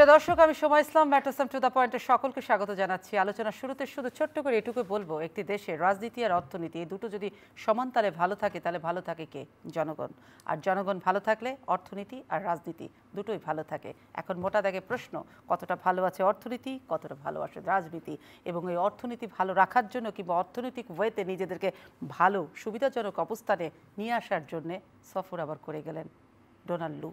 প্রিয় দর্শক, আমি সময় ইসলাম ম্যাটারসাম টু দ্য পয়েন্টে সকলকে স্বাগত জানাচ্ছি। আলোচনার শুরুতে শুধু ছোট্ট করে এটুকু বলবো, একটি দেশের রাজনীতি আর অর্থনীতি এই দুটো যদি সমানতালে ভালো থাকে তাহলে ভালো থাকে কে? জনগণ। আর জনগণ ভালো থাকলে অর্থনীতি আর রাজনীতি দুটোই ভালো থাকে। এখন মোটা দাগে প্রশ্ন, কতটা ভালো আছে অর্থনীতি, কতটা ভালো আছে রাজনীতি, এবং এই অর্থনীতি ভালো রাখার জন্য কিংবা অর্থনৈতিক ওয়েতে নিজেদেরকে ভালো সুবিধাজনক অবস্থানে নিয়ে আসার জন্যে সফর আবার করে গেলেন ডোনাল্ড লু।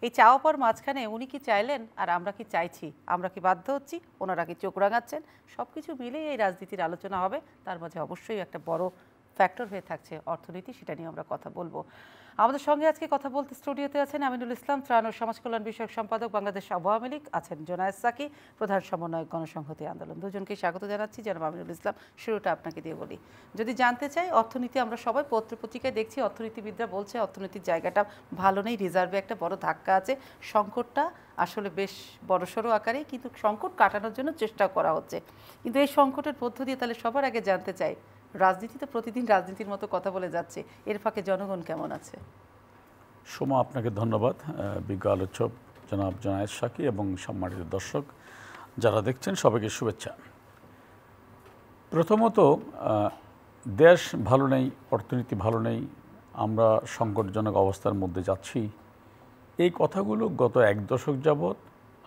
এই চাওয়া পাওয়ার মাঝখানে উনি কি চাইলেন আর আমরা কি চাইছি, আমরা কি বাধ্য হচ্ছি, ওনারা কি চোখ রাঙাচ্ছেন, সব কিছু মিলেই এই রাজনীতির আলোচনা হবে। তার মাঝে অবশ্যই একটা বড় ফ্যাক্টর হয়ে থাকছে অর্থনীতি, সেটা নিয়ে আমরা কথা বলবো। আমাদের সঙ্গে আজকে কথা বলতে স্টুডিওতে আছেন আমিনুল ইসলাম, ত্রাণ ও সমাজ কল্যাণ বিষয়ক সম্পাদক, বাংলাদেশ আওয়ামী লীগ, আছেন জোনায়েদ সাকি, প্রধান সমন্বয়ক গণসংহতি আন্দোলন। দুজনকেই স্বাগত জানাচ্ছি। জনাব আমিনুল ইসলাম, শুরুটা আপনাকে দিয়ে বলি। যদি জানতে চাই, অর্থনীতি আমরা সবাই পত্রপত্রিকায় দেখছি, অর্থনীতিবিদরা বলছে অর্থনীতির জায়গাটা ভালো নেই, রিজার্ভে একটা বড় ধাক্কা আছে, সংকটটা আসলে বেশ বড়সড় আকারে, কিন্তু সংকট কাটানোর জন্য চেষ্টা করা হচ্ছে। কিন্তু এই সংকটের মধ্য দিয়ে তাহলে সবার আগে জানতে চাই, রাজনীতি তো প্রতিদিন রাজনীতির মতো কথা বলে যাচ্ছে, এর ফাঁকে জনগণ কেমন আছে? সোমা, আপনাকে ধন্যবাদ। বিজ্ঞ আলোচক জনাব জোনায়েদ সাকি এবং সম্মানিত দর্শক যারা দেখছেন, সবাইকে শুভেচ্ছা। প্রথমত, দেশ ভালো নেই, অর্থনীতি ভালো নেই, আমরা সংকটজনক অবস্থার মধ্যে যাচ্ছি, এই কথাগুলো গত এক দশক যাবৎ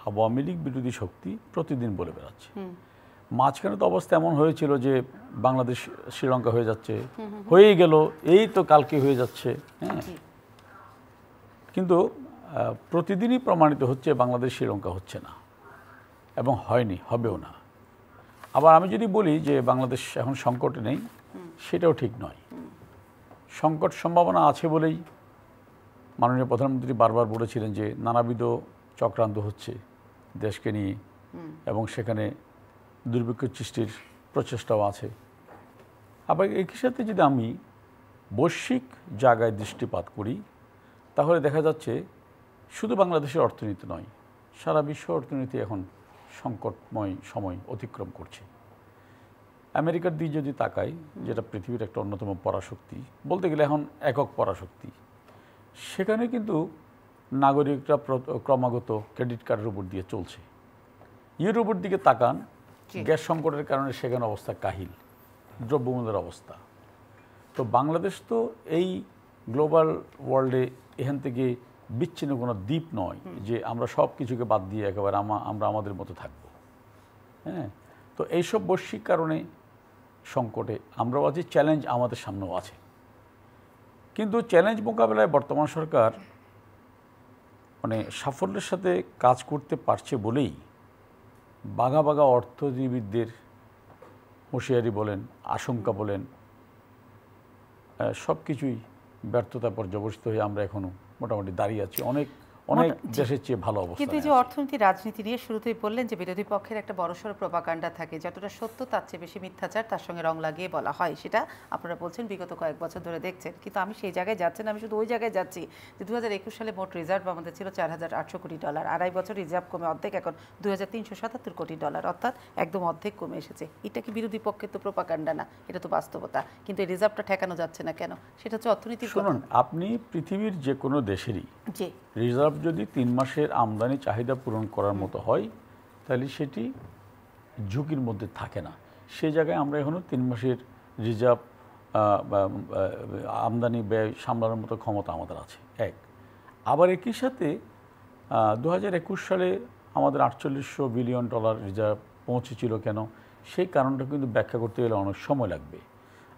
আওয়ামী লীগ বিরোধী শক্তি প্রতিদিন বলে বেড়াচ্ছে। মাঝখানে তো অবস্থা এমন হয়েছিল যে বাংলাদেশ শ্রীলঙ্কা হয়ে যাচ্ছে, হয়েই গেল, এই তো কালকে হয়ে যাচ্ছে। হ্যাঁ, কিন্তু প্রতিদিনই প্রমাণিত হচ্ছে বাংলাদেশ শ্রীলঙ্কা হচ্ছে না এবং হয়নি, হবেও না। আবার আমি যদি বলি যে বাংলাদেশ এখন সংকটে নেই, সেটাও ঠিক নয়। সংকট সম্ভাবনা আছে বলেই মাননীয় প্রধানমন্ত্রী বারবার বলেছিলেন যে নানাবিধ চক্রান্ত হচ্ছে দেশকে নিয়ে, এবং সেখানে দুর্ভিক্ষ সৃষ্টির প্রচেষ্টাও আছে। আবার একই সাথে যদি আমি বৈশ্বিক জায়গায় দৃষ্টিপাত করি, তাহলে দেখা যাচ্ছে শুধু বাংলাদেশের অর্থনীতি নয়, সারা বিশ্ব অর্থনীতি এখন সংকটময় সময় অতিক্রম করছে। আমেরিকার দিকে যদি তাকাই, যেটা পৃথিবীর একটা অন্যতম পরাশক্তি, বলতে গেলে এখন একক পরাশক্তি, সেখানে কিন্তু নাগরিকরা ক্রমাগত ক্রেডিট কার্ডের উপর দিয়ে চলছে। ইউরোপের দিকে তাকান, গ্যাস সংকটের কারণে সেখানে অবস্থা কাহিল, দ্রব্যমূল্যের অবস্থা। তো বাংলাদেশ তো এই গ্লোবাল ওয়ার্ল্ডে এখান থেকে বিচ্ছিন্ন কোনো দ্বীপ নয় যে আমরা সব কিছুকে বাদ দিয়ে একেবারে আমরা আমাদের মতো থাকব। হ্যাঁ, তো এইসব বৈশ্বিক কারণে সংকটে আমরাও আছি, চ্যালেঞ্জ আমাদের সামনেও আছে। কিন্তু চ্যালেঞ্জ মোকাবেলায় বর্তমান সরকার মানে সাফল্যের সাথে কাজ করতে পারছে বলেই বাঘা বাঘা অর্থনীতিবিদদের হুঁশিয়ারি বলেন, আশঙ্কা বলেন, সব কিছুই ব্যর্থতা পর্যবসিত হয়ে আমরা এখনো মোটামুটি দাঁড়িয়ে আছি অনেক অনেক দেশের চেয়ে ভালো অবস্থা। কিন্তু এই যে অর্থনীতি রাজনীতি নিয়ে শুরুতেই বললেন যে বিরোধী পক্ষের একটা বড়সড় প্রপাগান্ডা থাকে, যতটা সত্য তার চেয়ে বেশি মিথ্যাচার তার সঙ্গে রং লাগিয়ে বলা হয়, সেটা আপনারা বলছেন বিগত কয়েক বছর ধরে দেখছেন। কিন্তু আমি সেই জায়গায় যাচ্ছি না, আমি শুধু ওই জায়গায় যাচ্ছি যে 2021 সালে মোট রিজার্ভ আমাদের ছিল $4,800 কোটি, আড়াই বছর রিজার্ভ কমে অর্ধেক, এখন $2,377 কোটি, অর্থাৎ একদম অর্ধেক কমে এসেছে। এটা কি বিরোধী পক্ষের তো প্রপাগান্ডা না, এটা তো বাস্তবতা। কিন্তু এই রিজার্ভটা ঠেকানো যাচ্ছে না কেন? সেটা হচ্ছে অর্থনীতি। শুনুন, আপনি পৃথিবীর যে কোনো দেশেরই রিজার্ভ যদি 3 মাসের আমদানি চাহিদা পূরণ করার মতো হয়, তাহলে সেটি ঝুঁকির মধ্যে থাকে না। সেই জায়গায় আমরা এখনও 3 মাসের রিজার্ভ আমদানি ব্যয় সামলানোর মতো ক্ষমতা আমাদের আছে। এক, আবার একই সাথে 2021 সালে আমাদের $4800 বিলিয়ন রিজার্ভ পৌঁছেছিল কেন, সেই কারণটা কিন্তু ব্যাখ্যা করতে গেলে অনেক সময় লাগবে।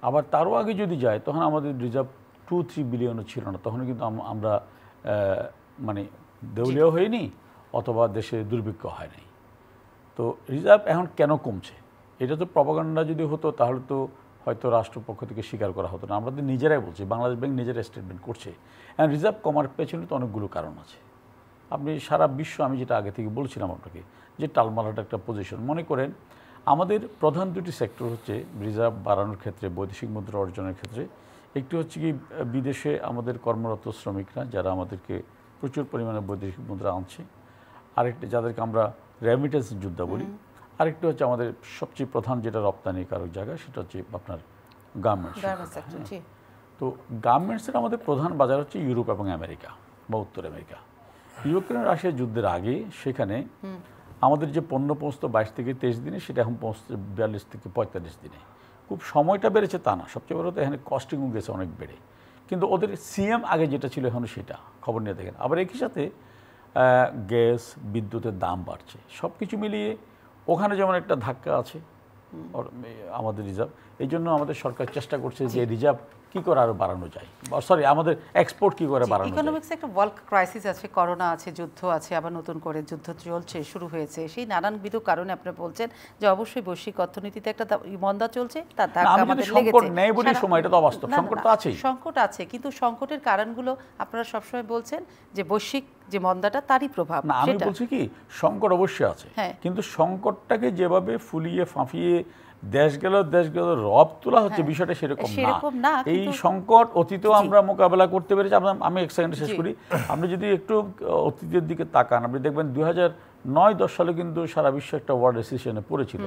আবার তারও আগে যদি যায়, তখন আমাদের রিজার্ভ 2-3 বিলিয়নও ছিল না, তখন কিন্তু আমরা মানে দেউলিয়া হয়নি অথবা দেশে দুর্ভিক্ষ হয় নাই। তো রিজার্ভ এখন কেন কমছে, এটা তো প্রপাগান্ডা যদি হতো তাহলে তো হয়তো রাষ্ট্রপক্ষ থেকে স্বীকার করা হতো না। আমরা তো নিজেরাই বলছি, বাংলাদেশ ব্যাংক নিজেরাই স্টেটমেন্ট করছে। এখন রিজার্ভ কমার পেছনে তো অনেকগুলো কারণ আছে। আপনি সারা বিশ্ব, আমি যেটা আগে থেকে বলছিলাম আপনাকে, যে টালমাটাল একটা পজিশন। মনে করেন আমাদের প্রধান দুটি সেক্টর হচ্ছে রিজার্ভ বাড়ানোর ক্ষেত্রে, বৈদেশিক মুদ্রা অর্জনের ক্ষেত্রে। একটি হচ্ছে কি বিদেশে আমাদের কর্মরত শ্রমিকরা, যারা আমাদেরকে প্রচুর পরিমাণে বৈদেশিক মুদ্রা আনছে, আরেকটি যাদেরকে আমরা রেমিটেন্স যোদ্ধা বলি, আরেকটি হচ্ছে আমাদের সবচেয়ে প্রধান যেটা রপ্তানিকারক জায়গা, সেটা হচ্ছে আপনার গার্মেন্টস। তো গার্মেন্টসের আমাদের প্রধান বাজার হচ্ছে ইউরোপ এবং আমেরিকা বা উত্তর আমেরিকা। ইউক্রেন রাশিয়া যুদ্ধের আগে সেখানে আমাদের যে পণ্য পৌঁছতো 22 থেকে 23 দিনে, সেটা এখন পৌঁছতে 42 থেকে 45 দিনে। খুব সময়টা বেড়েছে তা না, সবচেয়ে বড় তো এখানে কস্টিংও গেছে অনেক বেড়ে। কিন্তু ওদের সিএম আগে যেটা ছিল এখনও সেটা খবর নিয়ে দেখেন। আবার একই সাথে গ্যাস বিদ্যুতের দাম বাড়ছে, সব কিছু মিলিয়ে ওখানে যেমন একটা ধাক্কা আছে আমাদের রিজার্ভ। এই জন্য আমাদের সরকার চেষ্টা করছে যে রিজার্ভ কি করে আরো বাড়ানো যায়, সরি আমাদের এক্সপোর্ট কি করে বাড়ানো যায়। ইকোনমিক্সে একটা ওয়ার্ল্ড ক্রাইসিস আছে, করোনা আছে, যুদ্ধ আছে, আবার নতুন করে যুদ্ধ চলছে, শুরু হয়েছে। সেই নানানবিধ কারণে আপনি বলছেন যে অবশ্যই বৈশ্বিক অর্থনীতিতে একটা মন্দা চলছে, তার ধাক্কা আমাদের লেগেছে। সংকট নেই বলি সময়, এটা তো অবাস্তব, সংকট তো আছেই। সংকট আছে, কিন্তু সংকটের কারণগুলো আপনারা সবসময় বলছেন যে বৈশ্বিক যে মন্দাটা তারই প্রভাব। না, আমি বলছি কি সংকট অবশ্যই আছে, কিন্তু সংকটটাকে যেভাবে ফুলিয়ে ফাঁপিয়ে দেশ গেল রব তোলা হচ্ছে, বিষয়টা সেরকম না। এই সংকট অতীতেও আমরা মোকাবেলা করতে পেরেছি। আমি এক সেকেন্ডে শেষ করি। আপনি যদি একটু অতীতের দিকে তাকান, আপনি দেখবেন 2009-10 সালে কিন্তু সারা বিশ্ব একটা ওয়ার্ল্ড রিসেশনে পড়েছিল।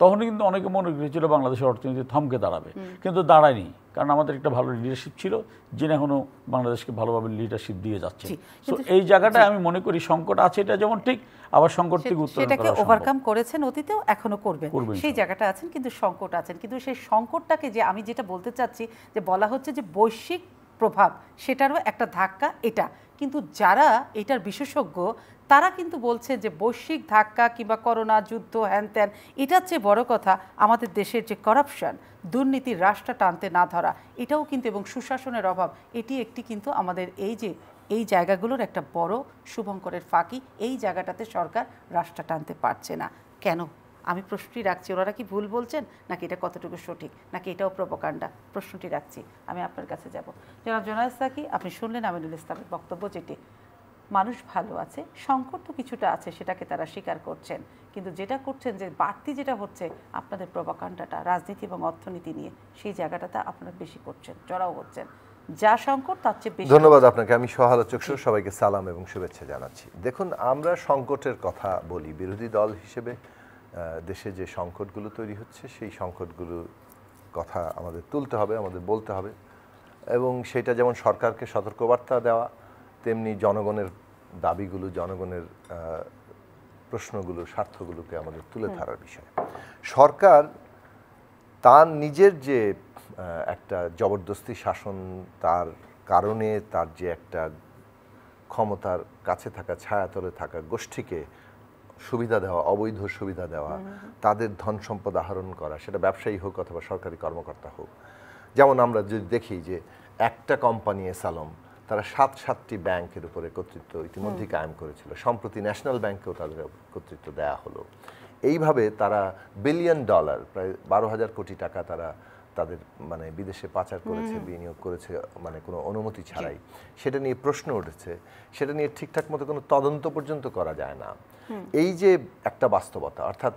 তখন কিন্তু অনেকে মনে করেছিল বাংলাদেশের অর্থনীতি থমকে দাঁড়াবে, কিন্তু দাঁড়ায়নি, কারণ আমাদের একটা ভালো লিডারশিপ ছিল, যিনি এখনো বাংলাদেশকে ভালোভাবে লিডারশিপ দিয়ে যাচ্ছে। তো এই জায়গাটা আমি মনে করি সংকট আছে, এটা যেমন ঠিক, আবার সংকট থেকে উত্তরণ করা সেটাকে ওভারকাম করেছেন অতীতেও, এখনো করবেন, সেই জায়গাটা আছেন। কিন্তু সংকট আছেন, কিন্তু সেই সংকটটাকে যে আমি যেটা বলতে চাচ্ছি যে বলা হচ্ছে যে বৈশ্বিক প্রভাব, সেটারও একটা ধাক্কা এটা। কিন্তু যারা এটার বিশেষজ্ঞ তারা কিন্তু বলছে যে বৈশ্বিক ধাক্কা কিংবা করোনা, যুদ্ধ, হ্যান ত্যান, এটার চেয়ে বড় কথা আমাদের দেশের যে করাপশন, দুর্নীতির রাশটা টানতে না ধরা, এটাও কিন্তু, এবং সুশাসনের অভাব, এটি একটি কিন্তু আমাদের এই জায়গাগুলোর একটা বড় শুভঙ্করের ফাঁকি। এই জায়গাটাতে সরকার রাশটা টানতে পারছে না কেন? আমি প্রশ্নটি রাখছি, ওনারা কি ভুল বলছেন নাকি এটা কতটুকু সঠিক, নাকি এটাও প্রোপাগান্ডা? প্রশ্নটি রাখছি, আমি আপনার কাছে যাব। জনাব জোনায়েদ সাকি, আপনি শুনলেন আমিনুল ইসলামের বক্তব্য, যেটি মানুষ ভালো আছে, সংকট তো কিছুটা আছে, সেটাকে তারা স্বীকার করছেন, কিন্তু যেটা করছেন যে বাড়তি যেটা হচ্ছে আপনাদের প্রোপাগান্ডাটা রাজনীতি এবং অর্থনীতি নিয়ে, সেই জায়গাটাতে আপনারা বেশি করছেন, জড়াও হচ্ছেন। যা সংকট তার চেয়ে বেশি। ধন্যবাদ আপনাকে। আমি সহালোচক সবাইকে সালাম এবং শুভেচ্ছা জানাচ্ছি। দেখুন, আমরা সংকটের কথা বলি বিরোধী দল হিসেবে, দেশে যে সংকটগুলো তৈরি হচ্ছে সেই সংকটগুলোর কথা আমাদের তুলতে হবে, আমাদের বলতে হবে, এবং সেটা যেমন সরকারকে সতর্কবার্তা দেওয়া, তেমনি জনগণের দাবিগুলো, জনগণের প্রশ্নগুলো, স্বার্থগুলোকে আমাদের তুলে ধরার বিষয়। সরকার তার নিজের যে একটা জবরদস্তি শাসন, তার কারণে তার যে একটা ক্ষমতার কাছে থাকা, ছায়াতলে থাকা গোষ্ঠীকে সুবিধা দেওয়া, অবৈধ সুবিধা দেওয়া, তাদের ধন সম্পদ আহরণ করা, সেটা ব্যবসায়ী হোক অথবা সরকারি কর্মকর্তা হোক। যেমন আমরা যদি দেখি যে একটা কোম্পানি এসালম, তারা 7টি ব্যাংকের উপরে কর্তৃত্ব ইতিমধ্যেই কায়েম করেছিল, সম্প্রতি ন্যাশনাল ব্যাংকেও তাদের কর্তৃত্ব দেয়া হলো। এইভাবে তারা বিলিয়ন ডলার, প্রায় 12,000 কোটি টাকা তারা তাদের মানে বিদেশে পাচার করেছে, বিনিয়োগ করেছে, মানে কোনো অনুমতি ছাড়াই। সেটা নিয়ে প্রশ্ন উঠেছে, সেটা নিয়ে ঠিকঠাক মতো কোনো তদন্ত পর্যন্ত করা যায় না। এই যে একটা বাস্তবতা, অর্থাৎ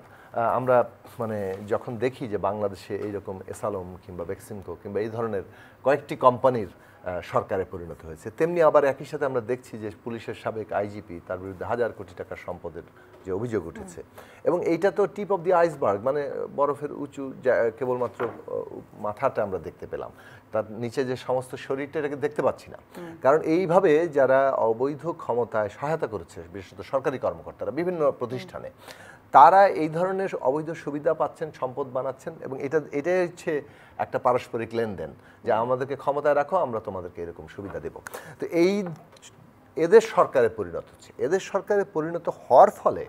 আমরা মানে যখন দেখি যে বাংলাদেশে এইরকম এসালম কিংবা বেক্সিমকো কিংবা এই ধরনের কয়েকটি কোম্পানির সরকারে পরিণত হয়েছে, তেমনি আবার একই সাথে আমরা দেখছি যে পুলিশের সাবেক আইজিপি, তার বিরুদ্ধে 1000 কোটি টাকার সম্পদের যে অভিযোগ উঠেছে। এবং এইটা তো টিপ অফ দি আইসবার্গ, মানে বরফের উঁচু কেবলমাত্র মাথাটা আমরা দেখতে পেলাম, তার নিচে যে সমস্ত শরীরটা এটাকে দেখতে পাচ্ছি না। কারণ এইভাবে যারা অবৈধ ক্ষমতায় সহায়তা করেছে, বিশেষত সরকারি কর্মকর্তারা বিভিন্ন প্রতিষ্ঠানে, তারা এই ধরনের অবৈধ সুবিধা পাচ্ছেন, সম্পদ বানাচ্ছেন, এবং এটাই হচ্ছে একটা পারস্পরিক লেনদেন, যে আমাদেরকে ক্ষমতায় রাখো, আমরা তোমাদেরকে এরকম সুবিধা দেব। তো এদের সরকারে পরিণত হচ্ছে। এদের সরকারে পরিণত হওয়ার ফলে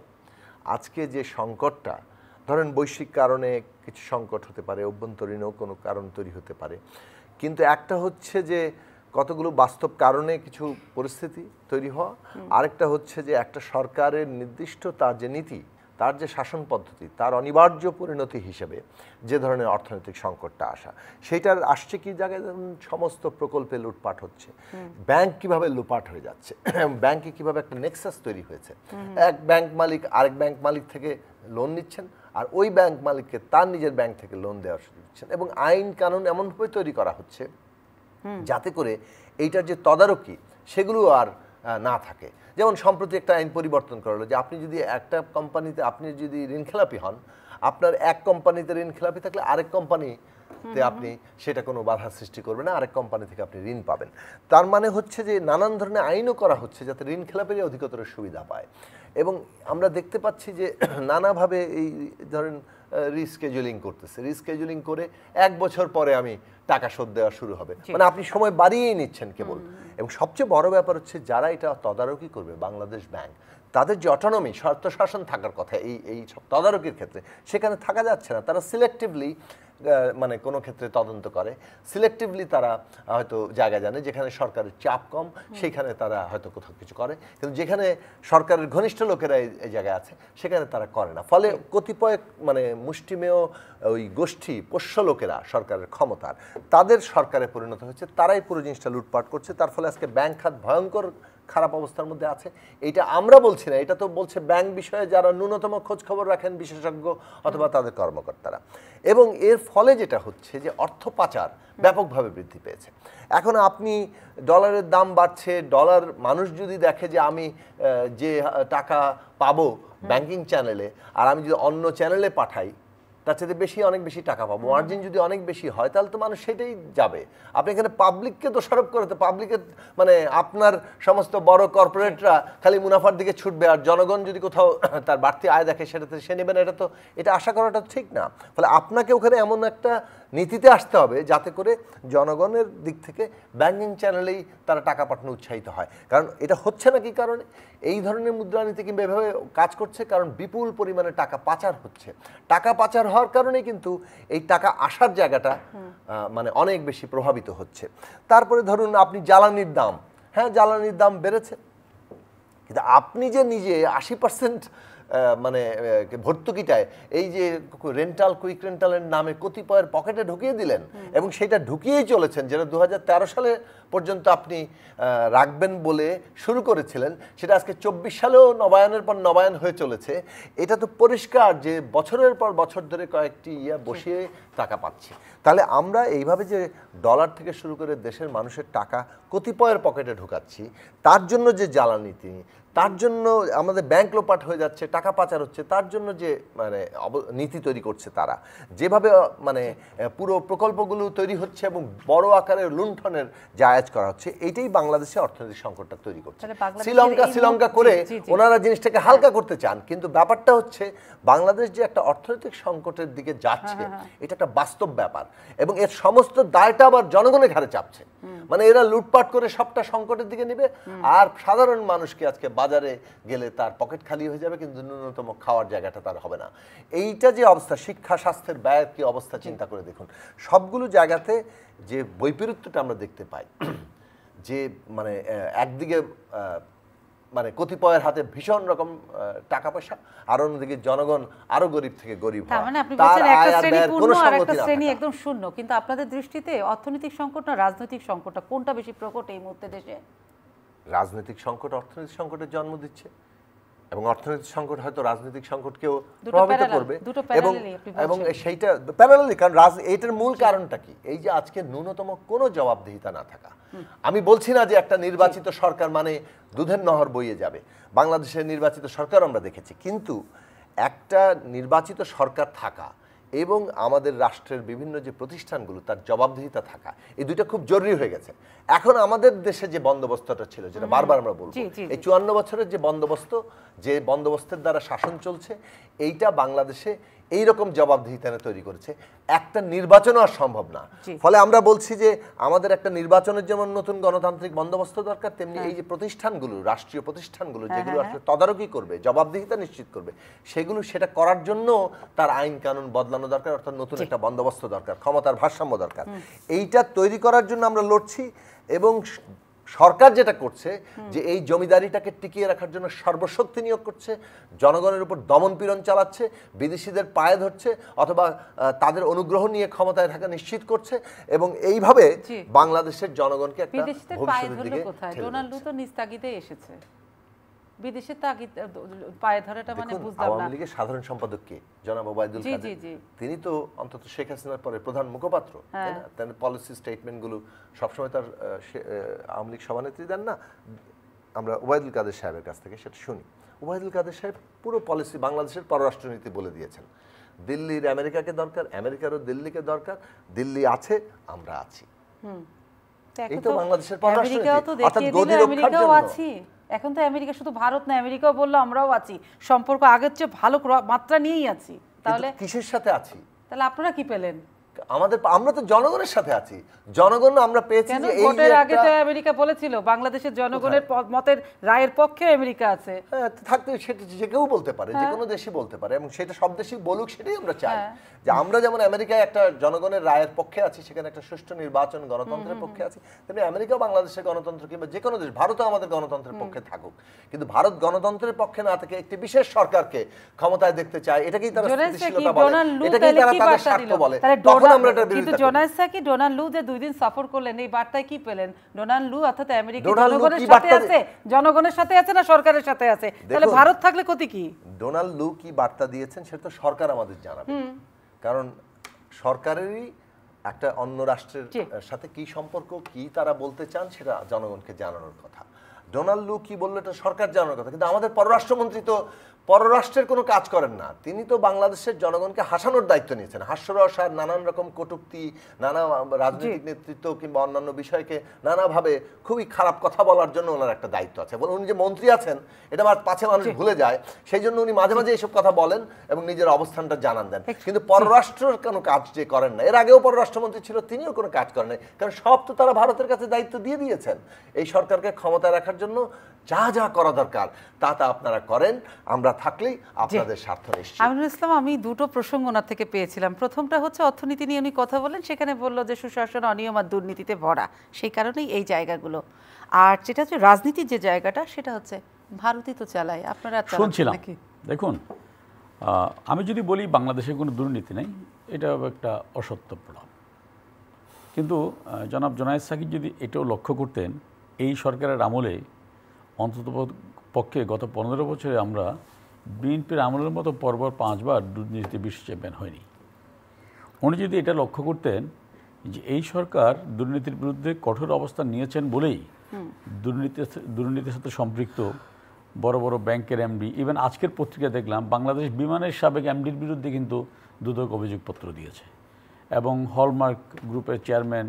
আজকে যে সংকটটা, ধরেন বৈশ্বিক কারণে কিছু সংকট হতে পারে, অভ্যন্তরীণও কোনো কারণ তৈরি হতে পারে, কিন্তু একটা হচ্ছে যে কতগুলো বাস্তব কারণে কিছু পরিস্থিতি তৈরি হওয়া, আরেকটা হচ্ছে যে একটা সরকারের নির্দিষ্ট তার যে নীতি, তার যে শাসন পদ্ধতি, তার অনিবার্য পরিণতি হিসেবে যে ধরনের অর্থনৈতিক সংকটটা আসা, সেইটার আসছে কি জায়গায়, সমস্ত প্রকল্পে লুটপাট হচ্ছে, ব্যাংক কিভাবে লুটপাট হয়ে যাচ্ছে, ব্যাংকে কিভাবে একটা নেক্সাস তৈরি হয়েছে, এক ব্যাংক মালিক আরেক ব্যাংক মালিক থেকে লোন নিচ্ছেন, আর ওই ব্যাংক মালিককে তার নিজের ব্যাংক থেকে লোন দেওয়ার সুযোগ দিচ্ছেন, এবং আইন কানুন এমনভাবে তৈরি করা হচ্ছে যাতে করে এইটার যে তদারকি সেগুলো আর না থাকে। যেমন সম্প্রতি একটা আইন পরিবর্তন করা হলো যে আপনি যদি একটা কোম্পানিতে আপনি যদি ঋণখেলাপি হন, আপনার এক কোম্পানিতে ঋণখেলাপি থাকলে আরেক কোম্পানি তে আপনি সেটা কোনো বাধা সৃষ্টি করবে না, আরেক কোম্পানি থেকে আপনি ঋণ পাবেন। তার মানে হচ্ছে যে নানান ধরনের আইনও করা হচ্ছে যাতে ঋণ খেলাপিরা অধিকতর সুবিধা পায়। এবং আমরা দেখতে পাচ্ছি যে নানাভাবে এই ধরেন রিস্কেজুলিং করতেছে, রিস্কেজুলিং করে 1 বছর পরে আমি টাকা শোধ দেওয়া শুরু হবে, মানে আপনি সময় বাড়িয়েই নিচ্ছেন কেবল। এবং সবচেয়ে বড় ব্যাপার হচ্ছে যারা এটা তদারকি করবে, বাংলাদেশ ব্যাংক, তাদের যে অটোনমি, স্বায়ত্তশাসন থাকার কথা এই সব তদারকির ক্ষেত্রে, সেখানে থাকা যাচ্ছে না। তারা সিলেক্টিভলি মানে কোনো ক্ষেত্রে তদন্ত করে, সিলেক্টিভলি তারা হয়তো জায়গা জানে যেখানে সরকারের চাপ কম, সেইখানে তারা হয়তো কোথাও কিছু করে, কিন্তু যেখানে সরকারের ঘনিষ্ঠ লোকেরা এই জায়গায় আছে সেখানে তারা করে না। ফলে কতিপয় মানে মুষ্টিমেয় ওই গোষ্ঠী, পোষ্য লোকেরা সরকারের ক্ষমতার, তাদের সরকারে পরিণত হচ্ছে, তারাই পুরো জিনিসটা লুটপাট করছে। তার ফলে আজকে ব্যাংক খাত ভয়ঙ্কর খারাপ অবস্থার মধ্যে আছে। এটা আমরা বলছি না, এটা তো বলছে ব্যাংক বিষয়ে যারা ন্যূনতম খোঁজ খবর রাখেন বিশেষজ্ঞ অথবা তাদের কর্মকর্তারা। এবং এর ফলে যেটা হচ্ছে যে অর্থ পাচার ব্যাপকভাবে বৃদ্ধি পেয়েছে। এখন আপনি ডলারের দাম বাড়ছে, ডলার মানুষ যদি দেখে যে আমি যে টাকা পাবো ব্যাংকিং চ্যানেলে আর আমি যদি অন্য চ্যানেলে পাঠাই তার চাইতে অনেক বেশি টাকা পাবো, মার্জিন যদি অনেক বেশি হয় তাহলে তো মানুষ সেটাই যাবে। আপনি এখানে পাবলিককে দোষারোপ করে, তো পাবলিকের মানে আপনার সমস্ত বড় কর্পোরেটরা খালি মুনাফার দিকে ছুটবে, আর জনগণ যদি কোথাও তার বাড়তি আয় দেখে সেটাতে সে নেবে না, এটা আশা করাটা ঠিক না। ফলে আপনাকে ওখানে এমন একটা নীতিতে আসতে হবে যাতে করে জনগণের দিক থেকে ব্যাংকিং চ্যানেলেই তারা টাকা পাঠানো উৎসাহিত হয়। কারণ এটা হচ্ছে না কি কারণে এই ধরনের মুদ্রানীতি কিংবা এভাবে কাজ করছে, কারণ বিপুল পরিমাণে টাকা পাচার হচ্ছে। টাকা পাচার হওয়ার কারণেই কিন্তু এই টাকা আসার জায়গাটা মানে অনেক বেশি প্রভাবিত হচ্ছে। তারপরে ধরুন আপনি জ্বালানির দাম, হ্যাঁ জ্বালানির দাম বেড়েছে, কিন্তু আপনি যে নিজে 80% মানে ভর্তুকিটায় এই যে রেন্টাল, কুইক রেন্টালের নামে কতিপয়ের পকেটে ঢুকিয়ে দিলেন এবং সেটা ঢুকিয়েই চলেছেন, যেটা 2013 সালে পর্যন্ত আপনি রাখবেন বলে শুরু করেছিলেন, সেটা আজকে 24 সালেও নবায়নের পর নবায়ন হয়ে চলেছে। এটা তো পরিষ্কার যে বছরের পর বছর ধরে কয়েকটি বসিয়ে টাকা পাচ্ছি। তাহলে আমরা এইভাবে যে ডলার থেকে শুরু করে দেশের মানুষের টাকা কতিপয়ের পকেটে ঢুকাচ্ছি, তার জন্য যে জ্বালানি তিনি, তার জন্য আমাদের ব্যাংক লোপাট হয়ে যাচ্ছে, টাকা পাচার হচ্ছে, তার জন্য যে মানে নীতি তৈরি করছে তারা, যেভাবে মানে পুরো প্রকল্পগুলো তৈরি হচ্ছে এবং বড় আকারের লুণ্ঠনের জায়েজ করা হচ্ছে, এইটাই বাংলাদেশে অর্থনৈতিক সংকটটা তৈরি করছে। শ্রীলঙ্কা করে ওনারা জিনিসটাকে হালকা করতে চান, কিন্তু ব্যাপারটা হচ্ছে বাংলাদেশ যে একটা অর্থনৈতিক সংকটের দিকে যাচ্ছে এটা একটা বাস্তব ব্যাপার, এবং এর সমস্ত দায়টা আবার জনগণের ঘাড়ে চাপছে। মানে এরা লুটপাট করে সবটা সংকটের দিকে নেবে, আর সাধারণ মানুষকে আজকে বাজারে গেলে তার পকেট খালি হয়ে যাবে, কিন্তু ন্যূনতম খাওয়ার জায়গাটা তার হবে না। এইটা যে অবস্থা, শিক্ষা স্বাস্থ্যের ব্যয়ের কি অবস্থা চিন্তা করে দেখুন। সবগুলো জায়গাতে যে বৈপরীত্যটা আমরা দেখতে পাই, যে মানে একদিকে মানে কতিপয়ের হাতে ভীষণ রকম টাকা পয়সা, আর অন্যদিকে জনগণ আরো গরিব থেকে গরিব হয়। মানে আপনি বলছেন একটা শ্রেণী পূর্ণ আর একটা শ্রেণী একদম শূন্য, কিন্তু আপনাদের দৃষ্টিতে অর্থনৈতিক সংকট না রাজনৈতিক সংকটটা কোনটা বেশি প্রকট এই মুহূর্তে দেশে? রাজনৈতিক সংকট অর্থনৈতিক সংকটের জন্ম দিচ্ছে, এবং অর্থনৈতিক সংকট হয়তো রাজনৈতিক সংকটকেও প্রভাবিত করবে, এবং সেইটা প্যারালালি। কারণ এইটার মূল কারণটা কি? এই যে আজকে ন্যূনতম কোনো জবাবদিহিতা না থাকা। আমি বলছি না যে একটা নির্বাচিত সরকার মানে দুধের নহর বইয়ে যাবে, বাংলাদেশের নির্বাচিত সরকার আমরা দেখেছি, কিন্তু একটা নির্বাচিত সরকার থাকা এবং আমাদের রাষ্ট্রের বিভিন্ন যে প্রতিষ্ঠানগুলো তার জবাবদিহিতা থাকা, এই দুইটা খুব জরুরি হয়ে গেছে। এখন আমাদের দেশে যে বন্দোবস্তটা ছিল, যেটা বারবার আমরা বলবো, এই 54 বছরের যে বন্দোবস্ত, যে বন্দোবস্তের দ্বারা শাসন চলছে, এইটা বাংলাদেশে এইরকম জবাবদিহিতা তৈরি করেছে, একটা নির্বাচনও আর সম্ভব না। ফলে আমরা বলছি যে আমাদের একটা নির্বাচনের যেমন নতুন গণতান্ত্রিক বন্দোবস্ত দরকার, তেমনি এই যে প্রতিষ্ঠানগুলো, রাষ্ট্রীয় প্রতিষ্ঠানগুলো যেগুলো আসলে তদারকি করবে, জবাবদিহিতা নিশ্চিত করবে, সেটা করার জন্য তার আইন কানুন বদলানো দরকার, অর্থাৎ নতুন একটা বন্দোবস্ত দরকার, ক্ষমতার ভারসাম্য দরকার। এইটা তৈরি করার জন্য আমরা লড়ছি, এবং সরকার যেটা করছে যে এই জমিদারিটাকে টিকিয়ে রাখার জন্য সর্বশক্তি নিয়োগ করছে, জনগণের উপর দমন পীড়ন চালাচ্ছে, বিদেশিদের পায়ে ধরছে অথবা তাদের অনুগ্রহ নিয়ে ক্ষমতায় থাকা নিশ্চিত করছে, এবং এইভাবে বাংলাদেশের জনগণকে একটা ভবিষ্যতের দিকে ডোনাল্ড তো নিজ তাগিদে এসেছে, বিদেশে তাগিদ পায়ে ধরাটা মানে বুঝলাম না। আওয়ামী লীগের সাধারণ সম্পাদক কে? জনাব ওবায়দুল কাদের। তিনি তো অন্তত শেখ হাসিনার পরে প্রধান মুখপাত্র, তাই না? তার পলিসি স্টেটমেন্টগুলো সবসময় তার আওয়ামী লীগ সভানেত্রী দেন না, আমরা ওবায়দুল কাদের সাহেবের কাছ থেকে সেটা শুনি। ওবায়দুল কাদের সাহেব পুরো পলিসি বাংলাদেশের পররাষ্ট্রনীতি বলে দিয়েছেন দিল্লির আমেরিকাকে দরকার, আমেরিকারও দিল্লিকে দরকার। দিল্লি আছে, আমরা আছি। এই তো বাংলাদেশের আমেরিকাও তো দেখিয়ে দিল আমেরিকাও আছি। এখন তো আমেরিকা শুধু ভারত না, আমেরিকাও বললো আমরাও আছি, সম্পর্ক আগের চেয়ে ভালো মাত্রা নিয়েই আছি। তাহলে কিসের সাথে আছি? তাহলে আপনারা কি পেলেন? আমরা তো জনগণের সাথে আছি। জনগণ আমরা পেয়েছি যে এই ভোটের আগে তো আমেরিকা বলেছিল বাংলাদেশের জনগণের মতের রায়ের পক্ষে আমেরিকা আছে। হ্যাঁ, থাকতে সেটা যে কেউ বলতে পারে, যে কোনো দেশই বলতে পারে, এবং সেটা সব দেশই বলুক, সেটাই আমরা চাই। যে আমরা যেমন আমেরিকায় একটা জনগণের রায়ের পক্ষে আছি, সেখানে একটা সুষ্ঠু নির্বাচন গণতন্ত্রের পক্ষে আছি, তেমনি আমেরিকাও বাংলাদেশের গণতন্ত্র কিংবা যে কোনো দেশ, ভারতও আমাদের গণতন্ত্রের পক্ষে থাকুক। কিন্তু ভারত গণতন্ত্রের পক্ষে না থেকে একটি বিশেষ সরকারকে ক্ষমতায় দেখতে চায়, এটাকেই তারা স্থিতিশীলতা বলে, এটাকেই তারা তাদের স্বার্থ বলে। তখন আমরা এটা বিরোধিতা করি। ডোনাল্ড লু যে 2 দিন সফর করলেন, এই বার্তায় কি পেলেন? ডোনাল্ড লু অর্থাৎ আমেরিকা জনগণের সাথে আছে, জনগণের সাথে আছে না সরকারের সাথে আছে? তাহলে ভারত থাকলে ক্ষতি কি? ডোনাল্ড লু কি বার্তা দিয়েছেন সেটা তো সরকার আমাদের জানাবে, কারণ সরকারেরই একটা অন্য রাষ্ট্রের সাথে কি সম্পর্ক, কি তারা বলতে চান, সেটা জনগণকে জানানোর কথা। ডোনাল্ড লু কি বললো এটা সরকার জানানোর কথা। কিন্তু আমাদের পররাষ্ট্রমন্ত্রী তো পররাষ্ট্রের কোনো কাজ করেন না, তিনি তো বাংলাদেশের জনগণকে হাসানোর দায়িত্ব নিয়েছেন। হাস্যরস আর নানান রকম কটূক্তি, নানা রাজনৈতিক নেতৃত্ব কিংবা অন্যান্য বিষয়কে নানাভাবে খুবই খারাপ কথা বলার জন্য ওনার একটা দায়িত্ব আছে। বলে উনি যে মন্ত্রী আছেন এটা আবার পাছে মানুষ ভুলে যায়, সেই জন্য উনি মাঝে মাঝে এইসব কথা বলেন এবং নিজের অবস্থানটা জানান দেন। কিন্তু পররাষ্ট্রের কোনো কাজ যে করেন না, এর আগেও পররাষ্ট্রমন্ত্রী ছিল, তিনিও কোনো কাজ করেন নাই, কারণ সব তো তারা ভারতের কাছে দায়িত্ব দিয়ে দিয়েছেন। এই সরকারকে ক্ষমতায় রাখার জন্য যা যা করা দরকার তা আপনারা করেন, আমরা থাকলেই আপনাদের স্বার্থ নিশ্চিত। আমিনুল ইসলাম, আমি দুটো প্রসঙ্গ ওনার থেকে পেয়েছিলাম। প্রথমটা হচ্ছে অর্থনীতি নিয়ে উনি কথা বলেন, সেখানে বললো যে সুশাসন অনিয়ম আর দুর্নীতিতে ভরা, সেই কারণেই এই জায়গাগুলো। আর যেটা হচ্ছে রাজনীতির যে জায়গাটা, সেটা হচ্ছে ভারতই তো চালায়, আপনারা শুনছিলাম। দেখুন, আমি যদি বলি বাংলাদেশে কোনো দুর্নীতি নেই, এটা একটা অসত্য প্রমাণ। কিন্তু জনাব জোনায়েদ সাকিব যদি এটাও লক্ষ্য করতেন, এই সরকারের আমলে অন্তত পক্ষে গত 15 বছরে আমরা বিএনপির আমলের মতো পরপর 5 বার দুর্নীতি বিশ্ব চ্যাম্পিয়ন হয়নি। উনি যদি এটা লক্ষ্য করতেন যে এই সরকার দুর্নীতির বিরুদ্ধে কঠোর অবস্থান নিয়েছেন বলেই দুর্নীতির সাথে সম্পৃক্ত বড় বড় ব্যাংকের এমডি, ইভেন আজকের পত্রিকা দেখলাম বাংলাদেশ বিমানের সাবেক এমডির বিরুদ্ধে কিন্তু দুদক অভিযোগপত্র দিয়েছে, এবং হলমার্ক গ্রুপের চেয়ারম্যান,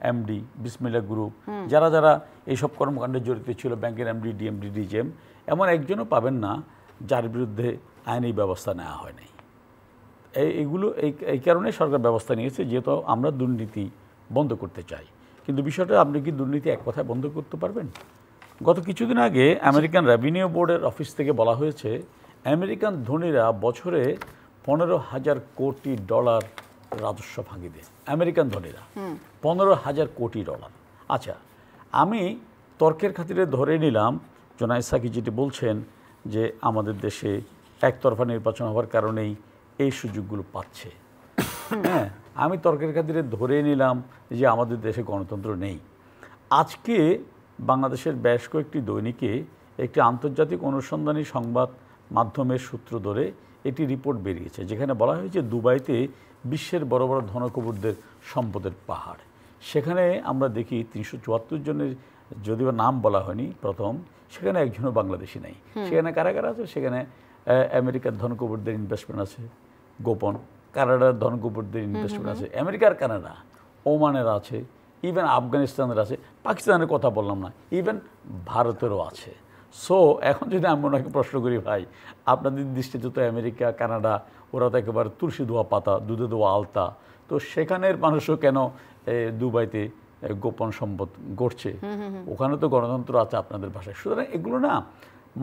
এমডি, বিসমিল্লাহ গ্রুপ, যারা যারা এইসব কর্মকাণ্ডে জড়িত ছিল, ব্যাংকের এমডি, ডিএমডি, ডিজিএম, এমন একজনও পাবেন না যার বিরুদ্ধে আইনি ব্যবস্থা নেওয়া হয় নাই। এইগুলো এই কারণে সরকার ব্যবস্থা নিয়েছে, যেহেতু আমরা দুর্নীতি বন্ধ করতে চাই। কিন্তু বিষয়টা, আপনি কি দুর্নীতি এক কথায় বন্ধ করতে পারবেন? গত কিছুদিন আগে আমেরিকান রেভিনিউ বোর্ডের অফিস থেকে বলা হয়েছে আমেরিকান ধনীরা বছরে $15,000 কোটি রাজস্ব ভাঙিয়ে দেয়। আমেরিকান ধনীরা $15,000 কোটি। আচ্ছা, আমি তর্কের খাতিরে ধরে নিলাম জোনায়েদ সাকিব যেটি বলছেন যে আমাদের দেশে একতরফা নির্বাচন হওয়ার কারণেই এই সুযোগগুলো পাচ্ছে। হ্যাঁ, আমি তর্কের খাতিরে ধরে নিলাম যে আমাদের দেশে গণতন্ত্র নেই। আজকে বাংলাদেশের বেশ কয়েকটি দৈনিকে একটি আন্তর্জাতিক অনুসন্ধানী সংবাদ মাধ্যমের সূত্র ধরে একটি রিপোর্ট বেরিয়েছে, যেখানে বলা হয়েছে দুবাইতে বিশ্বের বড় বড় ধনকুবেরদের সম্পদের পাহাড়। সেখানে আমরা দেখি 374 জনের, যদিও নাম বলা হয়নি প্রথম, সেখানে একজনও বাংলাদেশি নেই। সেখানে কারা কারা আছে? সেখানে আমেরিকার ধনকুবেরদের ইনভেস্টমেন্ট আছে গোপন, কানাডার ধনকুবেরদের ইনভেস্টমেন্ট আছে, আমেরিকার কানাডা, ওমানের আছে, ইভেন আফগানিস্তানের আছে, পাকিস্তানের কথা বললাম না, ইভেন ভারতেরও আছে। সো এখন যদি আমি ওনাকে প্রশ্ন করি, ভাই আপনাদের দৃষ্টিতে তো আমেরিকা, কানাডা, ওরা তো একেবারে তুলসী ধোয়া পাতা, দুধে ধোয়া আলতা, তো সেখানের মানুষও কেন দুবাইতে গোপন সম্পদ গড়ছে? ওখানে তো গণতন্ত্র আছে আপনাদের ভাষায়। সুতরাং এগুলো না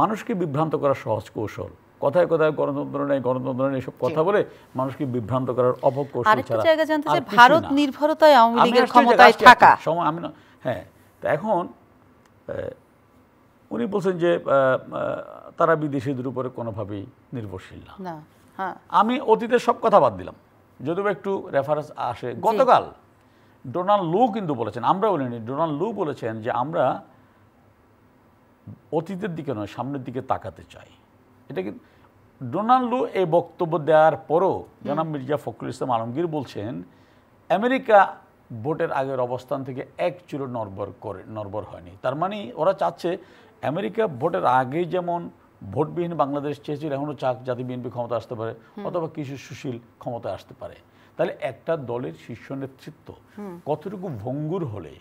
মানুষকে বিভ্রান্ত করার সহজ কৌশল। কথায় কথায় গণতন্ত্র নেই, গণতন্ত্র নেই, এসব কথা বলে মানুষকে বিভ্রান্ত করার অপকৌশল ছাড়া। ভারত নির্ভরতায় আওয়ামী লীগের ক্ষমতায় থাকা সময় আমি না, হ্যাঁ, তো এখন উনি বলছেন যে তারা বিদেশিদের উপরে কোনোভাবেই নির্ভরশীল না। আমি অতীতের সব কথা বাদ দিলাম, যদিও একটু রেফারেন্স আসে। গতকাল ডোনাল্ড লু কিন্তু বলেছেন, আমরা বলিনি, ডোনাল্ড লু বলেছেন যে আমরা অতীতের দিকে নয় সামনের দিকে তাকাতে চাই। এটা কিন্তু ডোনাল্ড লু এই বক্তব্য দেওয়ার পরও জনাব মির্জা ফখরুল ইসলাম আলমগীর বলছেন আমেরিকা ভোটের আগের অবস্থান থেকে এক চুলো নড়বড় হয়নি। তার মানে ওরা চাচ্ছে আমেরিকা ভোটের আগে যেমন ভোটবিহীন বাংলাদেশ চেয়েছিল, এখনও চাক জাতি বিএনপি ক্ষমতা আসতে পারে, অথবা কিছু সুশীল ক্ষমতা আসতে পারে। তাহলে একটা দলের শীর্ষ নেতৃত্ব কতটুকু ভঙ্গুর হলে,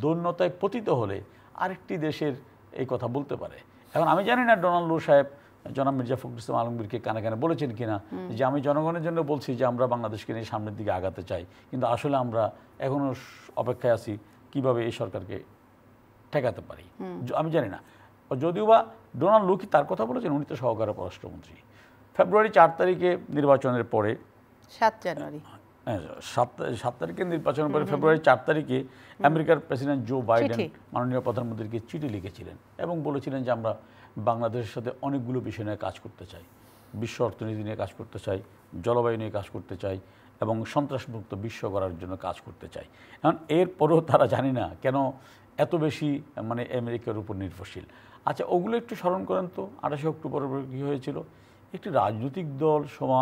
দৈন্যতায় পতিত হলে আরেকটি দেশের এই কথা বলতে পারে। এখন আমি জানি না ডোনাল্ড লো সাহেব জনাব মির্জা ফখরুল ইসলাম আলমগীরকে কানে কানে বলেছেন কিনা যে আমি জনগণের জন্য বলছি যে আমরা বাংলাদেশকে নিয়ে সামনের দিকে আগাতে চাই, কিন্তু আসলে আমরা এখনও অপেক্ষায় আছি কিভাবে এই সরকারকে ঠেকাতে পারি। আমি জানি না, যদিও বা ডোনাল্ড লো কি তার কথা বলেছেন, উনি তো সহকারী পররাষ্ট্রমন্ত্রী। ফেব্রুয়ারি 4 তারিখে নির্বাচনের পরে, 7 জানুয়ারি 7 তারিখে নির্বাচনের পরে ফেব্রুয়ারি 4 তারিখে আমেরিকার প্রেসিডেন্ট জো বাইডেন মাননীয় প্রধানমন্ত্রীকে চিঠি লিখেছিলেন এবং বলেছিলেন যে আমরা বাংলাদেশের সাথে অনেকগুলো বিষয় নিয়ে কাজ করতে চাই, বিশ্ব অর্থনীতি নিয়ে কাজ করতে চাই, জলবায়ু নিয়ে কাজ করতে চাই এবং সন্ত্রাসমুক্ত বিশ্ব করার জন্য কাজ করতে চাই। এখন এরপরেও তারা জানি না কেন এত বেশি মানে আমেরিকার উপর নির্ভরশীল। আচ্ছা, ওগুলো একটু স্মরণ করেন তো, 28 অক্টোবরের পরে কী হয়েছিল? একটি রাজনৈতিক দল সমা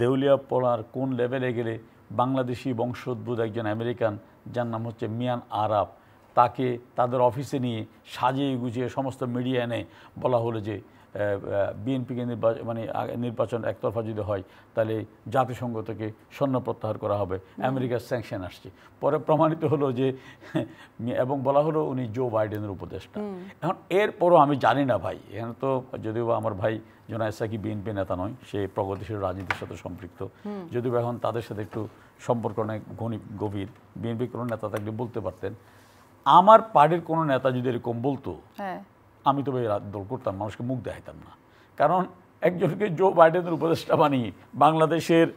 দেউলিয়া পড়ার কোন লেভেলে গেলে বাংলাদেশি বংশোদ্ভূত একজন আমেরিকান যার নাম হচ্ছে মিয়ান আরাব, তাকে তাদের অফিসে নিয়ে সাজিয়ে গুছিয়ে সমস্ত মিডিয়া এনে বলা হলো যে বিএনপিকে নির্বাচন একতরফা যদি হয় তাহলে জাতিসংঘ থেকে সৈন্য প্রত্যাহার করা হবে, আমেরিকার স্যাংশন আসছে। পরে প্রমাণিত হলো যে এবং বলা হলো উনি জো বাইডেনের উপদেষ্টা। এখন এরপরও আমি জানি না ভাই, এখানে তো যদিও আমার ভাই জোনায়েদ সাকি বিএনপি নেতা নয়, সে প্রগতিশীল রাজনীতির সাথে সম্পৃক্ত, যদিও এখন তাদের সাথে একটু সম্পর্ক অনেক গভীর। বিএনপি কোনো নেতা থাকলে বলতে পারতেন, আমার পার্টির কোনো নেতা যদি এরকম বলতো আমি তবে দল করতাম, মানুষকে মুখ দেখাইতাম না। কারণ একজনকে জো বাইডেনের উপদেষ্টা বানিয়ে বাংলাদেশের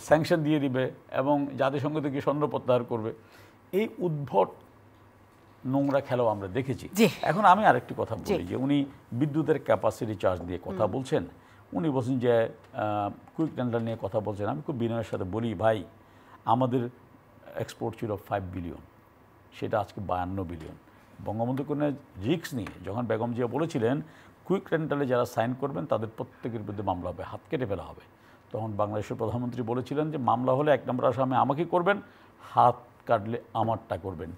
স্যাংশন দিয়ে দিবে এবং জাতিসংঘ থেকে সৈন্য প্রত্যাহার করবে, এই উদ্ভট নোংরা খেলাও আমরা দেখেছি। এখন আমি আরেকটি কথা বলি যে উনি বিদ্যুতের ক্যাপাসিটি চার্জ দিয়ে কথা বলছেন, উনি বলছেন যে কুইক টেন্ডার নিয়ে কথা বলছেন। আমি খুব বিনয়ের সাথে বলি, ভাই আমাদের এক্সপোর্ট ছিল 5 বিলিয়ন, সেটা আজকে 52 বিলিয়ন। বঙ্গবন্ধু কন্যা রিস্ক নিয়ে যখন বেগম জিয়া বলেছিলেন কুইক রেন্টালে যারা সাইন করবেন তাদের প্রত্যেকের বিরুদ্ধে মামলা হবে, হাত কেটে ফেলা হবে, তখন বাংলাদেশের প্রধানমন্ত্রী বলেছিলেন যে মামলা হলে 1 নম্বর আসামি আমাকে করবেন, হাত কাটলে আমারটা করবেন।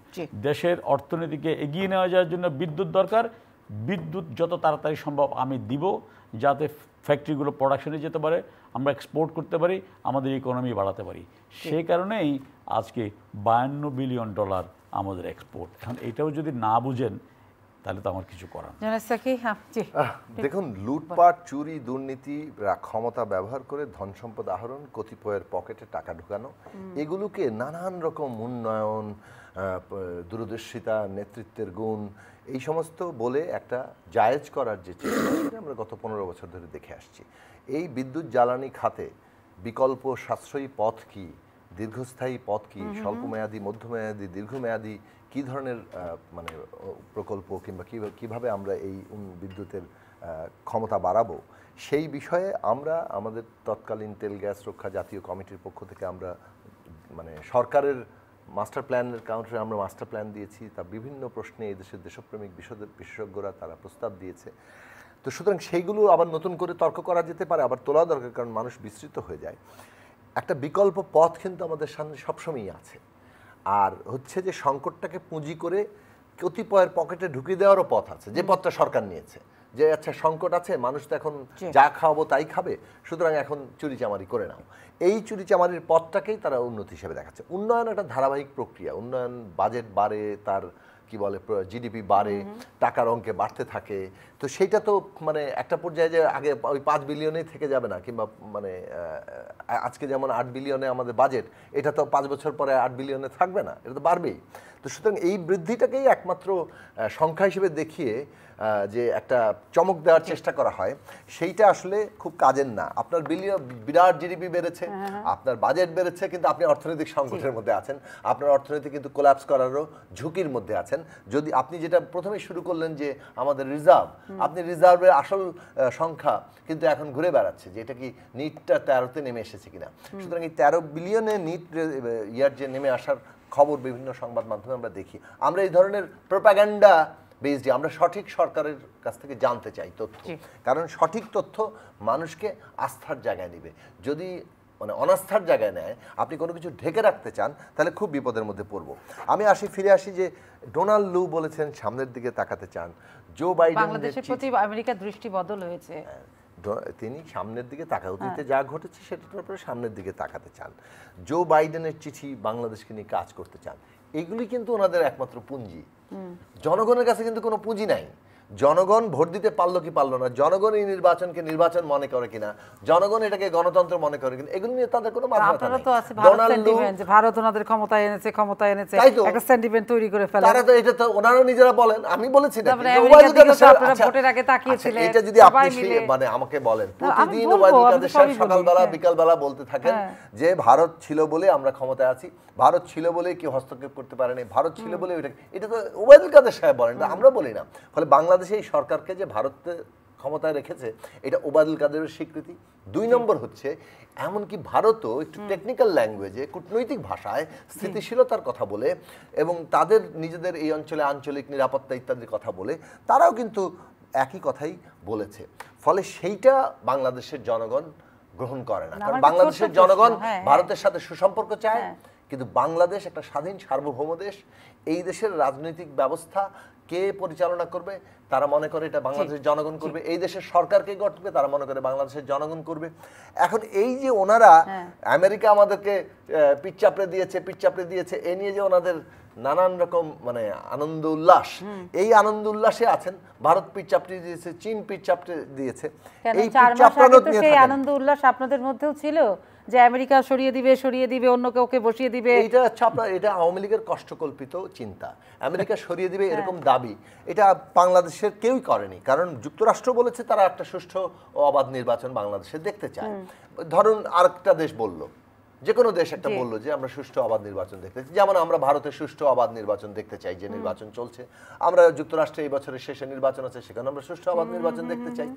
দেশের অর্থনীতিকে এগিয়ে নেওয়া যাওয়ার জন্য বিদ্যুৎ দরকার, বিদ্যুৎ যত তাড়াতাড়ি সম্ভব আমি দিব, যাতে ফ্যাক্টরিগুলো প্রোডাকশনে যেতে পারে, আমরা এক্সপোর্ট করতে পারি, আমাদের ইকোনমি বাড়াতে পারি। সেই কারণেই আজকে 52 বিলিয়ন ডলার আমাদের এক্সপোর্ট। এখন এটাও যদি না বুঝেন তাহলে তো আমার কিছু করার নেই। দেখুন, লুটপাট, চুরি, দুর্নীতি, ক্ষমতা ব্যবহার করে ধন সম্পদ আহরণ, কতিপয়ের পকেটে টাকা ঢুকানো, এগুলোকে নানান রকম উন্নয়ন, দূরদর্শিতা, নেতৃত্বের গুণ, এই সমস্ত বলে একটা জায়েজ করার যে চেষ্টা আমরা গত 15 বছর ধরে দেখে আসছি। এই বিদ্যুৎ জ্বালানি খাতে বিকল্প সাশ্রয়ী পথ কি, দীর্ঘস্থায়ী পথ কি, স্বল্পমেয়াদী, মধ্যমেয়াদী, দীর্ঘমেয়াদী কী ধরনের মানে প্রকল্প কিংবা কীভাবে আমরা এই বিদ্যুতের ক্ষমতা বাড়াবো, সেই বিষয়ে আমরা আমাদের তৎকালীন তেল গ্যাস রক্ষা জাতীয় কমিটির পক্ষ থেকে আমরা মানে সরকারের মাস্টার প্ল্যানের কাউন্টারে আমরা মাস্টার প্ল্যান দিয়েছি। তা বিভিন্ন প্রশ্নে এই দেশের দেশপ্রেমিক বিশেষজ্ঞরা তারা প্রস্তাব দিয়েছে। তো সুতরাং সেইগুলো আবার নতুন করে তর্ক করা যেতে পারে, আবার তোলা দরকার, কারণ মানুষ বিস্তৃত হয়ে যায়। একটা বিকল্প পথ কিন্তু আমাদের সামনে সবসময়ই আছে। আর হচ্ছে যে সংকটটাকে পুঁজি করে কতিপয়ের পকেটে ঢুকিয়ে দেওয়ারও পথ আছে, যে পথটা সরকার নিয়েছে, যে আচ্ছা সংকট আছে, মানুষ তো এখন যা খাওয়াবো তাই খাবে, সুতরাং এখন চুরিচামারি করে নাও। এই চুরিচামারির পথটাকেই তারা উন্নতি হিসেবে দেখাচ্ছে। উন্নয়ন একটা ধারাবাহিক প্রক্রিয়া, উন্নয়ন বাজেট বাড়ে, তার কি বলে জিডিপি বাড়ে, টাকার অঙ্কে বাড়তে থাকে। তো সেইটা তো মানে একটা পর্যায়ে যে আগে ওই 5 বিলিয়নেই থেকে যাবে না, কিংবা মানে আজকে যেমন 8 বিলিয়নে আমাদের বাজেট, এটা তো 5 বছর পরে 8 বিলিয়নে থাকবে না, এটা তো বাড়বেই। তো সুতরাং এই বৃদ্ধিটাকেই একমাত্র সংখ্যা হিসেবে দেখিয়ে যে একটা চমক দেওয়ার চেষ্টা করা হয়, সেইটা আসলে খুব কাজের না। আপনার বিরাট জিডিপি বেড়েছে, আপনার বাজেট বেড়েছে, কিন্তু আপনি অর্থনৈতিক সংকটের মধ্যে আছেন, আপনার অর্থনীতি কিন্তু কোল্যাপস করারও ঝুঁকির মধ্যে আছেন। যদি আপনি যেটা প্রথমে শুরু করলেন যে আমাদের রিজার্ভ, আপনি রিজার্ভের আসল সংখ্যা কিন্তু এখন ঘুরে বেড়াচ্ছে যে এটা কি নিটটা 13তে নেমে এসেছে কিনা। সুতরাং এই 13 বিলিয়নে নিট ইয়ার যে নেমে আসার খবর বিভিন্ন সংবাদ মাধ্যমে আমরা দেখি, আমরা এই ধরনের প্রোপাগান্ডা বেসড, আমরা সঠিক সরকারের কাছ থেকে জানতে চাই তথ্য, কারণ সঠিক তথ্য মানুষকে আস্থার জায়গায় নেবে। যদি মানে অনাস্থার জায়গায় নেয়, আপনি কোনো কিছু ঢেকে রাখতে চান, তাহলে খুব বিপদের মধ্যে পড়বো। আমি ফিরে আসি যে ডোনাল্ড লু বলেছেন সামনের দিকে তাকাতে চান, জো বাইডেন বাংলাদেশের প্রতি আমেরিকার দৃষ্টি বদল হয়েছে, তিনি সামনের দিকে অতীতে যা ঘটেছে সেটার উপরে সামনের দিকে তাকাতে চান, জো বাইডেনের চিঠি বাংলাদেশকে নিয়ে কাজ করতে চান। এগুলি কিন্তু ওনাদের একমাত্র পুঁজি। জনগণের কাছে কিন্তু কোনো পুঁজি নাই। জনগণ ভোট দিতে পারলো কি পারলো না, জনগণ এই নির্বাচনকে নির্বাচন মনে করে কিনা, জনগণ এটাকে গণতন্ত্র মনে করে কিনা, এগুলো নিয়ে তাদের কোনো মাথা ব্যথা নেই। ভারত ওনাদের ক্ষমতায় এনেছে একটা সেন্টিমেন্ট তৈরি করে ফেলে। তারা তো এটা তো ওনারা নিজেরা বলেন, আমি বলেছি না। ভোটের আগে তাকিয়েছিলেন, এটা যদি আপনি মানে আমাকে বলেন, প্রতিদিন ওবায়দুল কাদের সাহেব সকালবেলা বিকালবেলা বলতে থাকেন যে ভারত ছিল বলে আমরা ক্ষমতায় আছি, ভারত ছিল বলে কেউ হস্তক্ষেপ করতে পারেনি, ভারত ছিল বলে এটা তো ওবায়দুল কাদের সাহেব বলেন, আমরা বলি না। ফলে বাংলাদেশে এই সরকারকে যে ভারত ক্ষমতায় রেখেছে এটা ওবায়দুল কাদেরের স্বীকৃতি। 2 নম্বর হচ্ছে এমনকি ভারতও একটু টেকনিক্যাল ল্যাঙ্গুয়েজে, কূটনৈতিক ভাষায় স্থিতিশীলতার কথা বলে এবং তাদের নিজেদের এই অঞ্চলে আঞ্চলিক নিরাপত্তা ইত্যাদির কথা বলে তারাও কিন্তু একই কথাই বলেছে। ফলে সেইটা বাংলাদেশের জনগণ গ্রহণ করে না, কারণ বাংলাদেশের জনগণ ভারতের সাথে সুসম্পর্ক চায়, কিন্তু বাংলাদেশ একটা স্বাধীন সার্বভৌম দেশ। এই দেশের রাজনৈতিক ব্যবস্থা কে পরিচালনা করবে তারা মনে করে এটা বাংলাদেশের জনগণ করবে, এই দেশের সরকার কে গঠবে তারা মনে করে বাংলাদেশের জনগণ করবে। এখন এই যে ওনারা আমেরিকা আমাদেরকে পিঠ চাপড়ে দিয়েছে এই নিয়ে যে ওনাদের নানান রকম মানে আনন্দ উল্লাস, এই আনন্দ উল্লাসে আছেন। ভারত পিঠ চাপড়ে দিয়েছে, চীন পিঠ চাপড়ে দিয়েছে, এই পিঠ চাপড়ানো নিয়ে সেই আনন্দ উল্লাস আপনাদের মধ্যেও ছিল যে আমেরিকা সরিয়ে দিবে অন্য কাউকে বসিয়ে দিবে। এটা আওয়ামী লীগের কষ্টকল্পিত চিন্তা। আমেরিকা সরিয়ে দিবে এরকম দাবি এটা বাংলাদেশের কেউই করেনি, কারণ যুক্তরাষ্ট্র বলেছে তারা একটা সুষ্ঠু ও অবাধ নির্বাচন বাংলাদেশে দেখতে চায়। ধরুন আরেকটা দেশ বলল, যে কোনো দেশ একটা বললো যে আমরা সুষ্ঠু অবাধ নির্বাচন দেখতে চাই, যেমন আমরা ভারতের সুষ্ঠু অবাধ নির্বাচন দেখতে চাই, যে নির্বাচন চলছে। আমরা যুক্তরাষ্ট্রে এই বছরের শেষে নির্বাচন আছে, সেখানে আমরা সুষ্ঠু অবাধ নির্বাচন দেখতে চাই।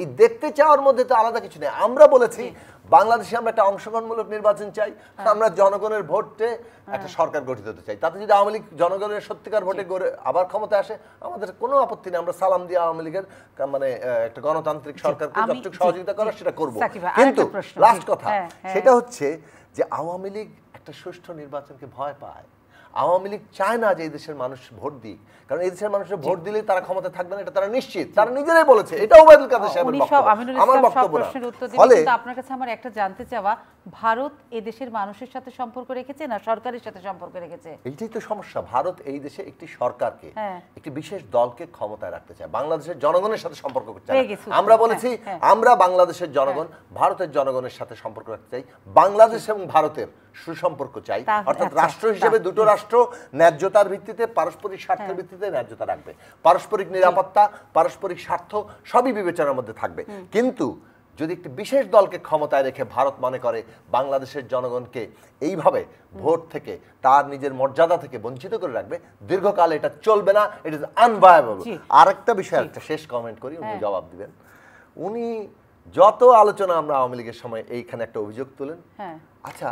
এই দেখতে চাওয়ার মধ্যে তো আলাদা কিছু নেই। আমরা বলেছি বাংলাদেশে আমরা একটা অংশগ্রহণমূলক নির্বাচন চাই, আমরা জনগণের ভোটে একটা সরকার গঠিত হতে চাই। তাতে যদি আওয়ামী লীগ জনগণের সত্যিকার ভোটে আবার ক্ষমতায় আসে আমাদের কোনো আপত্তি নেই, আমরা সালাম দিয়ে আওয়ামী লীগের মানে একটা গণতান্ত্রিক সরকারকে যতটুকু সহযোগিতা করার সেটা করবো। কিন্তু লাস্ট কথা সেটা হচ্ছে যে আওয়ামী লীগ একটা সুষ্ঠু নির্বাচনকে ভয় পায়। আওয়ামী লীগ চায় না যে এই দেশের মানুষ ভোট দিক, কারণ এই দেশের মানুষের ভোট দিলেই তারা ক্ষমতা থাকবে না, এটা তারা নিশ্চিত, তারা নিজেরাই বলেছে। এটা ওবায়দুল কাদের সাহেবের বক্তব্য, আমার বক্তব্য না। ফলে আপনার কাছে আমার একটা জানতে চাওয়া, ভারত এই দেশের মানুষের সাথে সম্পর্ক রেখেছে না সরকারের সাথে সম্পর্ক রেখেছে? এইটাই তো সমস্যা। ভারত এই দেশে একটি সরকারকে, একটি বিশেষ দলকে ক্ষমতায় রাখতে চায়, বাংলাদেশের জনগণের সাথে সম্পর্ক করতে চায়। আমরা বলেছি আমরা বাংলাদেশের জনগণ ভারতের জনগণের সাথে সম্পর্ক রাখতে চাই, বাংলাদেশ এবং ভারতের সুসম্পর্ক চাই, অর্থাৎ রাষ্ট্র হিসেবে দুটো রাষ্ট্র ন্যায্যতার ভিত্তিতে, পারস্পরিক স্বার্থের ভিত্তিতে ন্যায্যতা রাখবে, পারস্পরিক নিরাপত্তা, পারস্পরিক স্বার্থ সবই বিবেচনার মধ্যে থাকবে। কিন্তু যদি একটি বিশেষ দলকে ক্ষমতায় রেখে ভারত মনে করে বাংলাদেশের জনগণকে এইভাবে ভোট থেকে তার নিজের মর্যাদা থেকে বঞ্চিত করে রাখবে, দীর্ঘকাল এটা চলবে না, ইট ইজ আনভায়াবল। আরেকটা বিষয়, একটা শেষ কমেন্ট করি, উনি জবাব দিবেন। উনি যত আলোচনা আমরা আওয়ামী লীগের সময় এইখানে একটা অভিযোগ তোলেন, আচ্ছা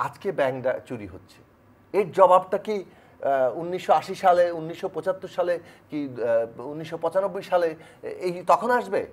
আজকে ব্যাংক চুরি হচ্ছে, এর জবাবটা কি 1980 সালে, 1975 সালে কি 1995 সালে এই তখন আসবে?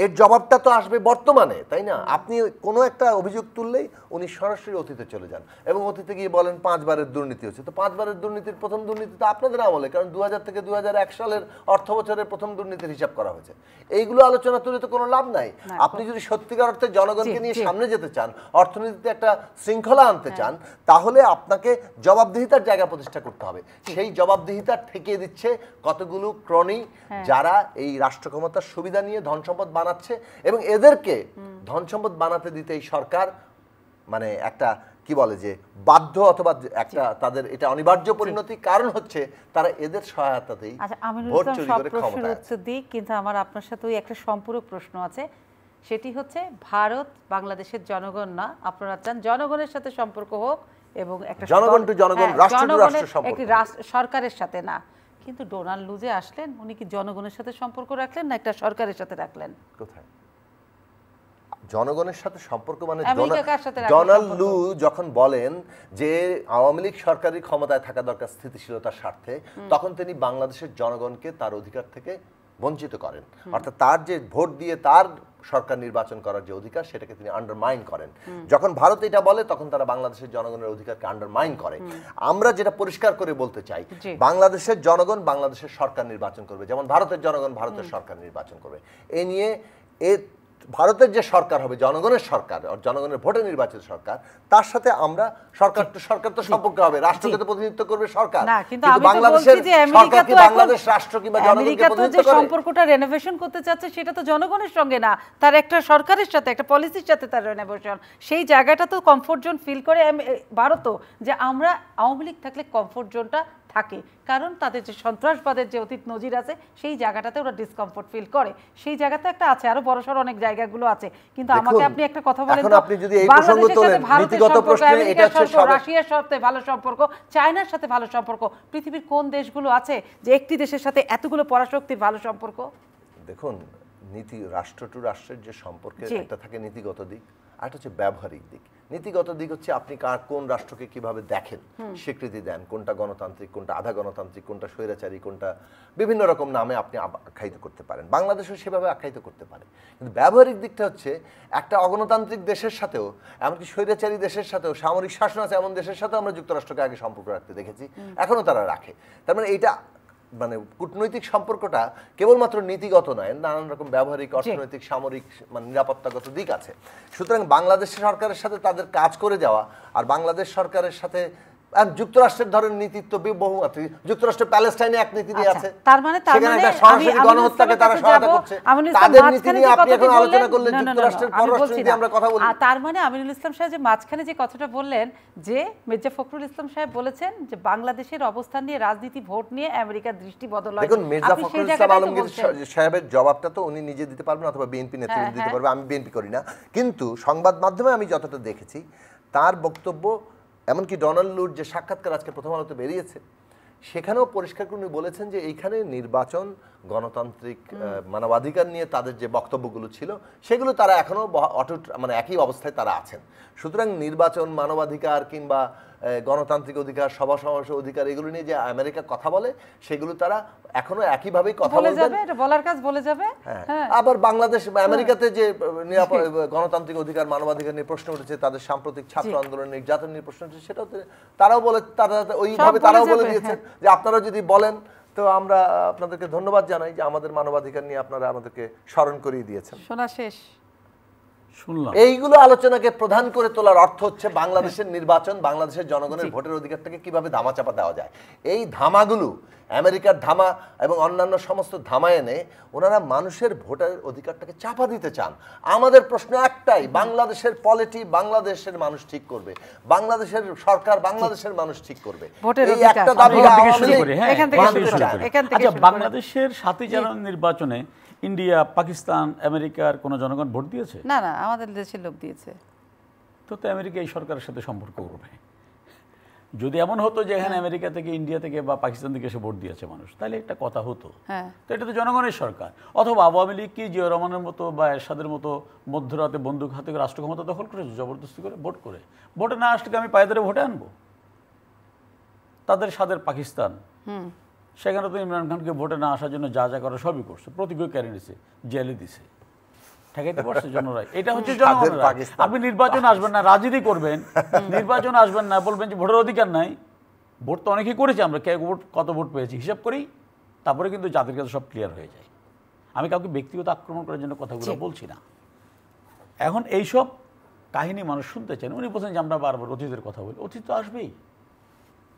এর জবাবটা তো আসবে বর্তমানে, তাই না? আপনি কোনো একটা অভিযোগ তুললেই উনি সরাসরি অতীতে চলে যান এবং অতীতে গিয়ে বলেন 5 বারের দুর্নীতি হচ্ছে। তো 5 বারের দুর্নীতির প্রথম দুর্নীতি তো আপনাদের আমলে, কারণ 2000 থেকে 2001 সালের অর্থ বছরের প্রথম দুর্নীতির হিসাব করা হয়েছে। এইগুলো আলোচনা তুলে তো কোনো লাভ নাই। আপনি যদি সত্যিকার অর্থে জনগণকে নিয়ে সামনে যেতে চান, অর্থনীতিতে একটা শৃঙ্খলা আনতে চান, তাহলে আপনাকে জবাবদিহিতার জায়গা প্রতিষ্ঠা করতে হবে। সেই জবাবদিহিতা ঠেকিয়ে দিচ্ছে কতগুলো ক্রনি, যারা এই রাষ্ট্র ক্ষমতার সুবিধা নিয়ে ধন সম্পদ বানাচ্ছে এবং এদেরকে ধন সম্পদ বানাতে দিতে এই সরকার মানে একটা কি বলে যে বাধ্য, অথবা একটা তাদের এটা অনিবার্য পরিণতি। কারণ হচ্ছে তারা এদের সহায়তাতেই ভোট চুরি করে ক্ষমতায় আছে। কিন্তু আমার আপনার সাথে ওই একটা সম্পূরক প্রশ্ন আছে, সেটি হচ্ছে ভারত বাংলাদেশের জনগণ না, আপনারা চান জনগণের সাথে সম্পর্ক হোক এবং একটা জনগণ টু জনগণ, রাষ্ট্র টু রাষ্ট্র সম্পর্ক, একটি সরকারের সাথে না। কিন্তু ডোনাল্ড লু যে আসলেন, উনি কি জনগণের সাথে সম্পর্ক রাখলেন না একটা সরকারের সাথে রাখলেন? কোথায় জনগণের সাথে সম্পর্ক? মানে ডোনাল্ড লু যখন বলেন যে আওয়ামী লীগ সরকারি ক্ষমতায় থাকা দরকার স্থিতিশীলতার স্বার্থে, তখন তিনি বাংলাদেশের জনগণকে তার অধিকার থেকে বঞ্চিত করেন, অর্থাৎ তার যে ভোট দিয়ে তার সরকার নির্বাচন করার যে অধিকার সেটাকে তিনি আন্ডারমাইন করেন। যখন ভারত এটা বলে তখন তারা বাংলাদেশের জনগণের অধিকারকে আন্ডারমাইন করে। আমরা যেটা পরিষ্কার করে বলতে চাই, বাংলাদেশের জনগণ বাংলাদেশের সরকার নির্বাচন করবে, যেমন ভারতের জনগণ ভারতের সরকার নির্বাচন করবে। এ নিয়ে ভারতের যে সরকার হবে জনগণের সরকার, জনগণের ভোটে নির্বাচিত সরকার, তার সাথে আমরা সরকার তো সম্পর্ক হবে, রাষ্ট্রকে তো প্রতিনিধিত্ব করবে সরকার, কিন্তু বাংলাদেশের সরকার কি বাংলাদেশ রাষ্ট্র কিংবা জনগণকে প্রতিনিধিত্ব করে? সম্পর্কটা রেনোভেশন করতে চাচ্ছে সেটা তো জনগণের সঙ্গে না, তার একটা সরকারের সাথে, একটা পলিসির সাথে তার রেনোভেশন। সেই জায়গাটা তো কমফোর্ট জোন ফিল করে ভারতও, যে আমরা আওয়ামী লীগ থাকলে কমফোর্ট জোনটা থাকে, কারণ তাদের যে সন্ত্রাসবাদের যে অতীত নজির আছে সেই জায়গাটাতে ওরা ডিসকমফোর্ট ফিল করে। সেই জায়গাটা একটা আছে, আরো বড়সড় অনেক জায়গাগুলো আছে। কিন্তু আমাকে আপনি একটা কথা বলেন, এখন আপনি যদি এই প্রসঙ্গ তোলেন, নীতিগত প্রশ্নে এটা হচ্ছে রাশিয়ার সাথে ভালো সম্পর্ক, চায়নার সাথে ভালো সম্পর্ক, পৃথিবীর কোন দেশগুলো আছে যে একটি দেশের সাথে এতগুলো পরাশক্তির ভালো সম্পর্ক? দেখুন, রাষ্ট্র টু রাষ্ট্রের যে সম্পর্কের একটা থাকে নীতিগত দিক, আর একটা হচ্ছে ব্যবহারিক দিক। নীতিগত দিক হচ্ছে আপনি কোন রাষ্ট্রকে কিভাবে দেখেন, স্বীকৃতি দেন, কোনটা গণতান্ত্রিক, কোনটা আধা গণতান্ত্রিক, কোনটা স্বৈরাচারী, কোনটা বিভিন্ন রকম নামে আপনি আখ্যায়িত করতে পারেন। বাংলাদেশও সেভাবে আখ্যায়িত করতে পারে। কিন্তু ব্যবহারিক দিকটা হচ্ছে একটা অগণতান্ত্রিক দেশের সাথেও, এমনকি স্বৈরাচারী দেশের সাথেও, সামরিক শাসন আছে এমন দেশের সাথেও আমরা যুক্তরাষ্ট্রকে আগে সম্পর্ক রাখতে দেখেছি, এখনো তারা রাখে। তার মানে এইটা কূটনৈতিক সম্পর্কটা কেবলমাত্র নীতিগত নয়, নানান রকম ব্যবহারিক, অর্থনৈতিক, সামরিক, নিরাপত্তাগত দিক আছে। সুতরাং বাংলাদেশ সরকারের সাথে তাদের কাজ করে যাওয়া আর বাংলাদেশ সরকারের সাথে যুক্তরাষ্ট্রের ধরেন নীতিত্ব বহুমাত্রিক, যুক্তরাষ্ট্র প্যালেস্টাইনে এক নীতি নিয়ে আছে, তার মানে সরাসরি গণহত্যাকে তারা সহায়তা করছে, তাদের নীতি নিয়ে আপনি এখন আলোচনা করলে যুক্তরাষ্ট্রের পররাষ্ট্র নীতি আমরা কথা বলি। তার মানে আমিনুল ইসলাম সাহেব যে মাঝখানে যে কথাটা বললেন, যে মির্জা ফখরুল ইসলাম সাহেব বলেছেন যে বাংলাদেশের অবস্থান নিয়ে, রাজনীতি, ভোট নিয়ে আমেরিকার দৃষ্টি বদল হয়। দেখুন, মির্জা ফখরুল ইসলাম আলমগীর সাহেবের জবাবটা তো উনি নিজে দিতে পারবেন অথবা বিএনপি নেতৃত্ব দিতে পারবে, আমি বিএনপি করি না। কিন্তু সংবাদ মাধ্যমে আমি যতটা দেখেছি তার বক্তব্য, এমনকি ডোনাল্ড লুর যে সাক্ষাৎকার আজকে প্রথম আলোতে বেরিয়েছে, সেখানেও পরিষ্কার করে উনি বলেছেন যে এইখানে নির্বাচন, গণতান্ত্রিক, মানবাধিকার নিয়ে তাদের যে বক্তব্যগুলো ছিল সেগুলো তারা এখনো অটুট, একই অবস্থায় তারা আছেন। সুতরাং নির্বাচন, মানবাধিকার কিংবা গণতান্ত্রিক অধিকার, সভা সমাবেশ অধিকার, এগুলো নিয়ে যে আমেরিকা কথা বলে সেগুলো তারা এখনো একইভাবেই কথা বলবেন, এটা বলার কাজ বলে যাবে। আবার বাংলাদেশ, আমেরিকাতে যে গণতান্ত্রিক অধিকার, মানবাধিকার নিয়ে প্রশ্ন উঠেছে, তাদের সাম্প্রতিক ছাত্র আন্দোলন, নির্যাতন নিয়ে প্রশ্ন উঠেছে, সেটাও তারাও বলে, ওইভাবে তারাও বলে দিয়েছেন যে আপনারা যদি বলেন তো আমরা আপনাদেরকে ধন্যবাদ জানাই যে আমাদের মানবাধিকার নিয়ে আপনারা আমাদেরকে স্মরণ করিয়ে দিয়েছেন। শোনা শেষ শুনলাম। এইগুলো আলোচনাকে প্রধান করে তোলার অর্থ হচ্ছে বাংলাদেশের নির্বাচন, বাংলাদেশের জনগণের ভোটের অধিকারটাকে কিভাবে ধামাচাপা দেওয়া যায়। এই ধামাগুলো, আমেরিকার ধামা এবং অন্যান্য সমস্ত ধামা এনে ওনারা মানুষের ভোটের অধিকারটাকে চাপা দিতে চান। আমাদের প্রশ্ন একটাই, বাংলাদেশের পলিটি বাংলাদেশের মানুষ ঠিক করবে, বাংলাদেশের সরকার বাংলাদেশের মানুষ ঠিক করবে। এই একটা দাবি বাংলাদেশের 7 জানুয়ারি নির্বাচনে ইন্ডিয়া, পাকিস্তান, আমেরিকার কোন জনগণ ভোট দিয়েছে? না, আমাদের দেশের লোক দিয়েছে। তো আমেরিকা এই সরকারের সাথে সম্পর্ক করবে। যদি এমন হতো যে এখানে আমেরিকা থেকে, ইন্ডিয়া থেকে বা পাকিস্তান থেকে এসে ভোট দিয়েছে মানুষ, তাহলে একটা কথা হতো। তো এটা তো জনগণের সরকার। অথবা আওয়ামী লীগ কি জিয়া রহমানের মতো বা এরশাদের মতো মধ্যরাতে বন্দুক হাতে রাষ্ট্র ক্ষমতা দখল করেছে জবরদস্তি করে, ভোট করে? ভোটে না আসলে আমি পায়ে ধরে ভোটে আনবো? তাদের সাদের পাকিস্তান, সেখানে তো ইমরান খানকে ভোটে না আসার জন্য যা যা করে সবই করছে, প্রতিজ্ঞা কেড়ে নিছে, জেলে দিছে, ঠেকাইতে পারছে জনরাই। এটা হচ্ছে জনগণের। আপনি নির্বাচন আসবেন না, রাজনীতি করবেন, নির্বাচন আসবেন না, বলবেন যে ভোটের অধিকার নাই। ভোট তো অনেকেই করেছে, আমরা কে ভোট, কত ভোট পেয়েছি হিসাব করি, তারপরে কিন্তু জাতির কাছে সব ক্লিয়ার হয়ে যায়। আমি কাউকে ব্যক্তিগত আক্রমণ করার জন্য কথাগুলো বলছি না। এখন এইসব কাহিনী মানুষ শুনতে চান। উনি বলছেন যে আমরা বারবার অতীতের কথা বলি, অতীত তো আসবেই।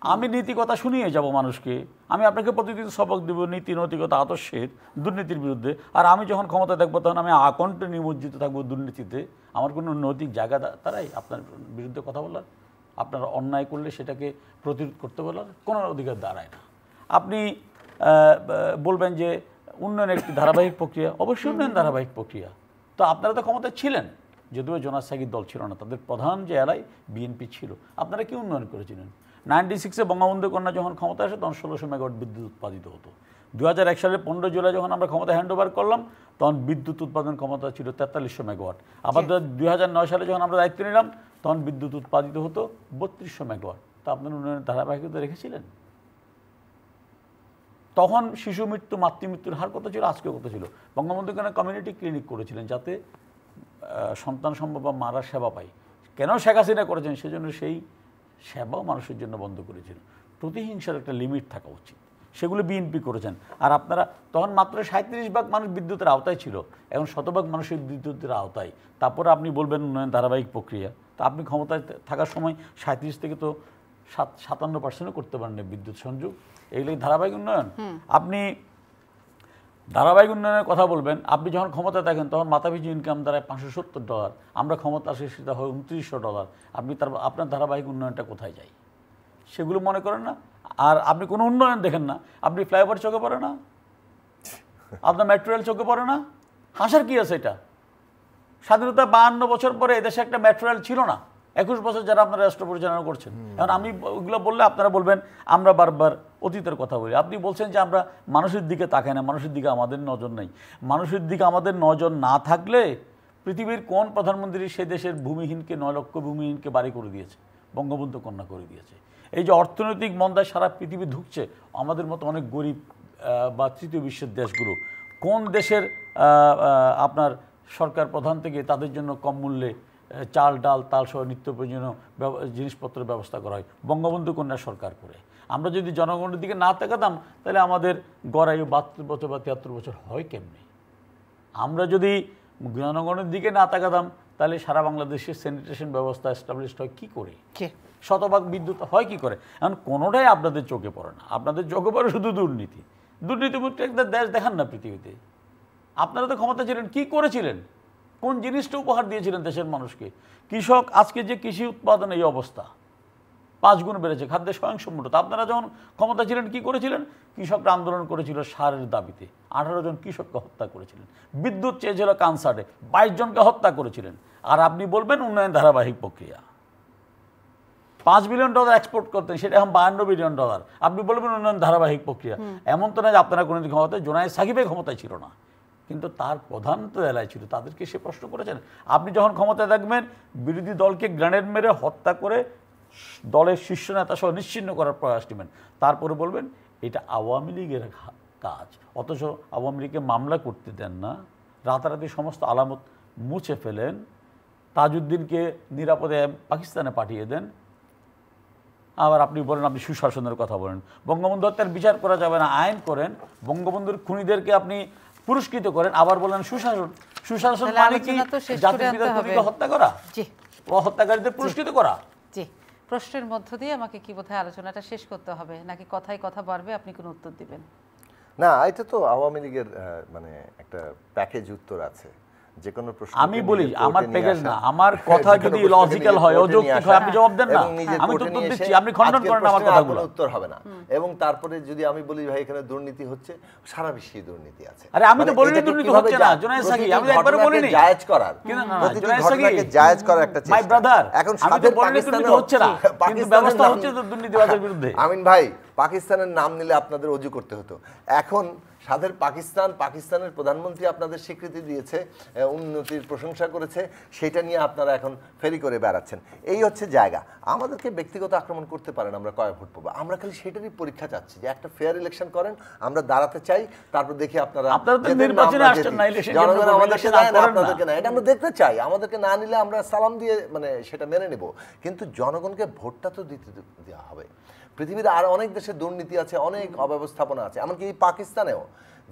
আমি নীতি কথা শুনিয়ে যাব মানুষকে, আমি আপনাকে প্রতিদিন সবক দেব নীতি, নৈতিকতা, আদর্শের, দুর্নীতির বিরুদ্ধে। আর আমি যখন ক্ষমতা দেখবো তখন আমি আকণ্ঠ নিমজ্জিত থাকবো দুর্নীতিতে। আমার কোনো নৈতিক জায়গা তারাই আপনার বিরুদ্ধে কথা বলার, আপনারা অন্যায় করলে সেটাকে প্রতিরোধ করতে বলার কোনো অধিকার দাঁড়ায় না। আপনি বলবেন যে উন্নয়ন একটি ধারাবাহিক প্রক্রিয়া, অবশ্যই উন্নয়ন ধারাবাহিক প্রক্রিয়া। তো আপনারা তো ক্ষমতায় ছিলেন, যদিও জোনাস সাকির দল ছিল না, তাদের প্রধান যে এলাই বিএনপি ছিল। আপনারা কি উন্নয়ন করেছিলেন? 96-এ বঙ্গবন্ধু কন্যা যখন ক্ষমতা আসে তখন 1600 মেগাওয়াট বিদ্যুৎ উৎপাদিত হতো। 2001 সালের 15 জুলাই যখন আমরা ক্ষমতা হ্যান্ড ওভার করলাম তখন বিদ্যুৎ উৎপাদন ক্ষমতা ছিল 4300 মেগাওয়াট। আবার 2009 সালে যখন আমরা দায়িত্ব নিলাম তখন বিদ্যুৎ উৎপাদিত হতো 3200 মেগাওয়াট। তা আপনার উন্নয়নের ধারাবাহিকতা রেখেছিলেন? তখন শিশু মৃত্যু মাতৃমৃত্যুর হার কত ছিল, আজকে কত ছিল। বঙ্গবন্ধু কেন কমিউনিটি ক্লিনিক করেছিলেন, যাতে সন্তান সম্ভব বা মারা সেবা পায়। কেন শেখ হাসিনা করেছেন, সেজন্য সেই সেবাও মানুষের জন্য বন্ধ করেছিল। প্রতিহিংসার একটা লিমিট থাকা উচিত, সেগুলো বিএনপি করেছেন। আর আপনারা তখন মাত্র 37% মানুষ বিদ্যুতের আওতায় ছিল, এখন 100% মানুষের বিদ্যুতের আওতায়। তারপরে আপনি বলবেন উন্নয়ন ধারাবাহিক প্রক্রিয়া। তা আপনি ক্ষমতায় থাকার সময় 37 থেকে তো 57% করতে পারেন বিদ্যুৎ সংযোগ। এগুলোই ধারাবাহিক উন্নয়ন। আপনি ধারাবাহিক উন্নয়নের কথা বলবেন, আপনি যখন ক্ষমতায় থাকেন তখন মাথাপিছু ইনকাম দাঁড়ায় $570, আমরা ক্ষমতা আসে সেটা হয় $2900। আপনি আপনার ধারাবাহিক উন্নয়নটা কোথায় যায়, সেগুলো মনে করেন না। আর আপনি কোনো উন্নয়ন দেখেন না, আপনি ফ্লাইওভার চোখে পড়ে না, আপনার মেট্রো রেল চোখে পড়ে না। হাসার কি আছে এটা? স্বাধীনতা 52 বছর পরে এদেশে একটা মেট্রো রেল ছিল না, 21 বছর যারা আপনারা রাষ্ট্র পরিচালনা করছেন। এখন আমি ওগুলো বললে আপনারা বলবেন আমরা বারবার অতীতের কথা বলি। আপনি বলছেন যে আমরা মানুষের দিকে তাকাই না, মানুষের দিকে আমাদের নজর নেই। মানুষের দিকে আমাদের নজর না থাকলে পৃথিবীর কোন প্রধানমন্ত্রী সে দেশের ভূমিহীনকে 9 লক্ষ ভূমিহীনকে বাড়ি করে দিয়েছে, বঙ্গবন্ধু কন্যা করে দিয়েছে। এই যে অর্থনৈতিক মন্দায় সারা পৃথিবী ঢুকছে, আমাদের মতো অনেক গরিব বা তৃতীয় বিশ্বের দেশগুলো, কোন দেশের আপনার সরকার প্রধান থেকে তাদের জন্য কম মূল্যে চাল ডাল তাল সহ নিত্য প্রয়োজনীয় জিনিসপত্রের ব্যবস্থা করা হয়, বঙ্গবন্ধু কন্যা সরকার করে। আমরা যদি জনগণের দিকে না তাকাতাম তাহলে আমাদের গড় আয়ু 72 বছর বা 73 বছর হয় কেমনি? আমরা যদি জনগণের দিকে না তাকাতাম তাহলে সারা বাংলাদেশের স্যানিটেশন ব্যবস্থা এস্টাবলিশড হয় কী করে, শতভাগ বিদ্যুৎ হয় কি করে? এখন কোনোটাই আপনাদের চোখে পড়ে না, আপনাদের চোখে পড়ে শুধু দুর্নীতি। দুর্নীতিমুক্ত একটা দেশ দেখান না পৃথিবীতে। আপনারা তো ক্ষমতা ছিলেন, কি করেছিলেন, কোন জিনিসটা উপহার দিয়েছিলেন দেশের মানুষকে? কৃষক আজকে যে কৃষি উৎপাদন এই অবস্থা 5 গুণ বেড়েছে, খাদ্যে স্বয়ংসম্পূর্ণতা। আপনারা যখন ক্ষমতা ছিলেন কি করেছিলেন? কৃষকরা আন্দোলন করেছিল সারের দাবিতে, 18 জন কৃষককে হত্যা করেছিলেন। বিদ্যুৎ চেয়েছিল কানসার্টে, 22 জনকে হত্যা করেছিলেন। আর আপনি বলবেন উন্নয়ন ধারাবাহিক প্রক্রিয়া। $5 বিলিয়ন এক্সপোর্ট করতেন, সেটা এখন $52 বিলিয়ন। আপনি বলবেন উন্নয়ন ধারাবাহিক প্রক্রিয়া। এমন তো না যে আপনারা কোনোদিন ক্ষমতায়, জোনায়েদ সাকিবের ক্ষমতায় ছিল না, কিন্তু তার প্রধান তো এলাকায় ছিল, তাদেরকে সে প্রশ্ন করেছেন। আপনি যখন ক্ষমতায় থাকবেন বিরোধী দলকে গ্রেনেড মেরে হত্যা করে দলের শীর্ষ নেতা সহ নিশ্চিহ্ন করার প্রয়াস নেবেন, তারপরে বলবেন এটা আওয়ামী লীগের কাজ। অথচ আওয়ামী লীগকে মামলা করতে দেন না, রাতারাতি সমস্ত আলামত মুছে ফেলেন, তাজউদ্দিনকে নিরাপদে পাকিস্তানে পাঠিয়ে দেন। আবার আপনি বলেন আপনি সুশাসনের কথা বলেন, বঙ্গবন্ধু হত্যার বিচার করা যাবে না আইন করেন, বঙ্গবন্ধুর খুনিদেরকে আপনি পুরস্কৃত করেন, আবার বলেন সুশাসন। সুশাসন মানে কি? জাতির পিতার খুনিকে হত্যা করা, হত্যাকারীদের পুরস্কৃত করা। জি, প্রশ্নের মধ্য দিয়ে আমাকে কি বোধহয় আলোচনাটা শেষ করতে হবে, নাকি কথায় কথা বাড়বে, আপনি কোনো উত্তর দিবেন? না, এটা তো আওয়ামী লীগের মানে একটা প্যাকেজ উত্তর আছে। যে কোনো প্রশ্ন আমি বলি আমার প্যাকেজ না, আমার কথা যদি লজিক্যাল হয়, অযৌক্তিক হয়, আপনি জবাব দেন না, আমি তো উত্তর দিচ্ছি, আপনি খণ্ডন করেন আমার কথাগুলো। উত্তর হবে না। এবং তারপরে যদি আমি বলি ভাই এখানে দুর্নীতি হচ্ছে, সারা বিশ্বে দুর্নীতি আছে। আরে আমি তো বলিনি দুর্নীতি হচ্ছে না, জোনায়েদ সাকি, আমি একবারও বলিনি জায়েজ করার, জোনায়েদ সাকিকে জায়েজ করার একটা চেষ্টা। মাই ব্রাদার, এখন আমি তো বলিনি দুর্নীতি হচ্ছে না, কিন্তু ব্যবস্থা হচ্ছে তো দুর্নীতিবাজের বিরুদ্ধে। আমিন ভাই, পাকিস্তানের নাম নিলে আপনাদের অজু করতে হতো। এখন সাদের পাকিস্তানের প্রধানমন্ত্রী আপনাদের স্বীকৃতি দিয়েছে, উন্নতির প্রশংসা করেছে, সেটা নিয়ে আপনারা এখন ফেরি করে বেড়াচ্ছেন। এই হচ্ছে জায়গা। আমাদেরকে ব্যক্তিগত আক্রমণ করতে পারেন, আমরা কয় ভোট পাবো, আমরা খালি সেটারই পরীক্ষা চাচ্ছি যে একটা ফেয়ার ইলেকশন করেন, আমরা দাঁড়াতে চাই, তারপর দেখি আপনারা নির্বাচনে আসছেন না, জনগণ আমাদেরকে নেয় না, আপনাদেরকে নেয়, এটা আমরা দেখতে চাই। আমাদেরকে না নিলে আমরা সালাম দিয়ে মানে সেটা মেনে নেব, কিন্তু জনগণকে ভোটটা তো দিতে দেওয়া হবে। পৃথিবীর আর অনেক দেশে দুর্নীতি আছে, অনেক অব্যবস্থাপনা আছে। এমনকি এই পাকিস্তানেও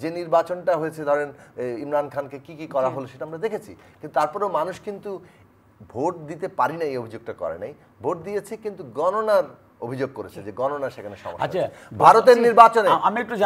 যে নির্বাচনটা হয়েছে, ধরেন ইমরান খানকে কি কি করা হলো সেটা আমরা দেখেছি, কিন্তু তারপরেও মানুষ কিন্তু ভোট দিতে পারি না এই অভিযোগটা করে নাই, ভোট দিয়েছে কিন্তু গণনার অভিযোগ করেছে যে গণনা সেখানে সমস্যা। ভারতের নির্বাচনে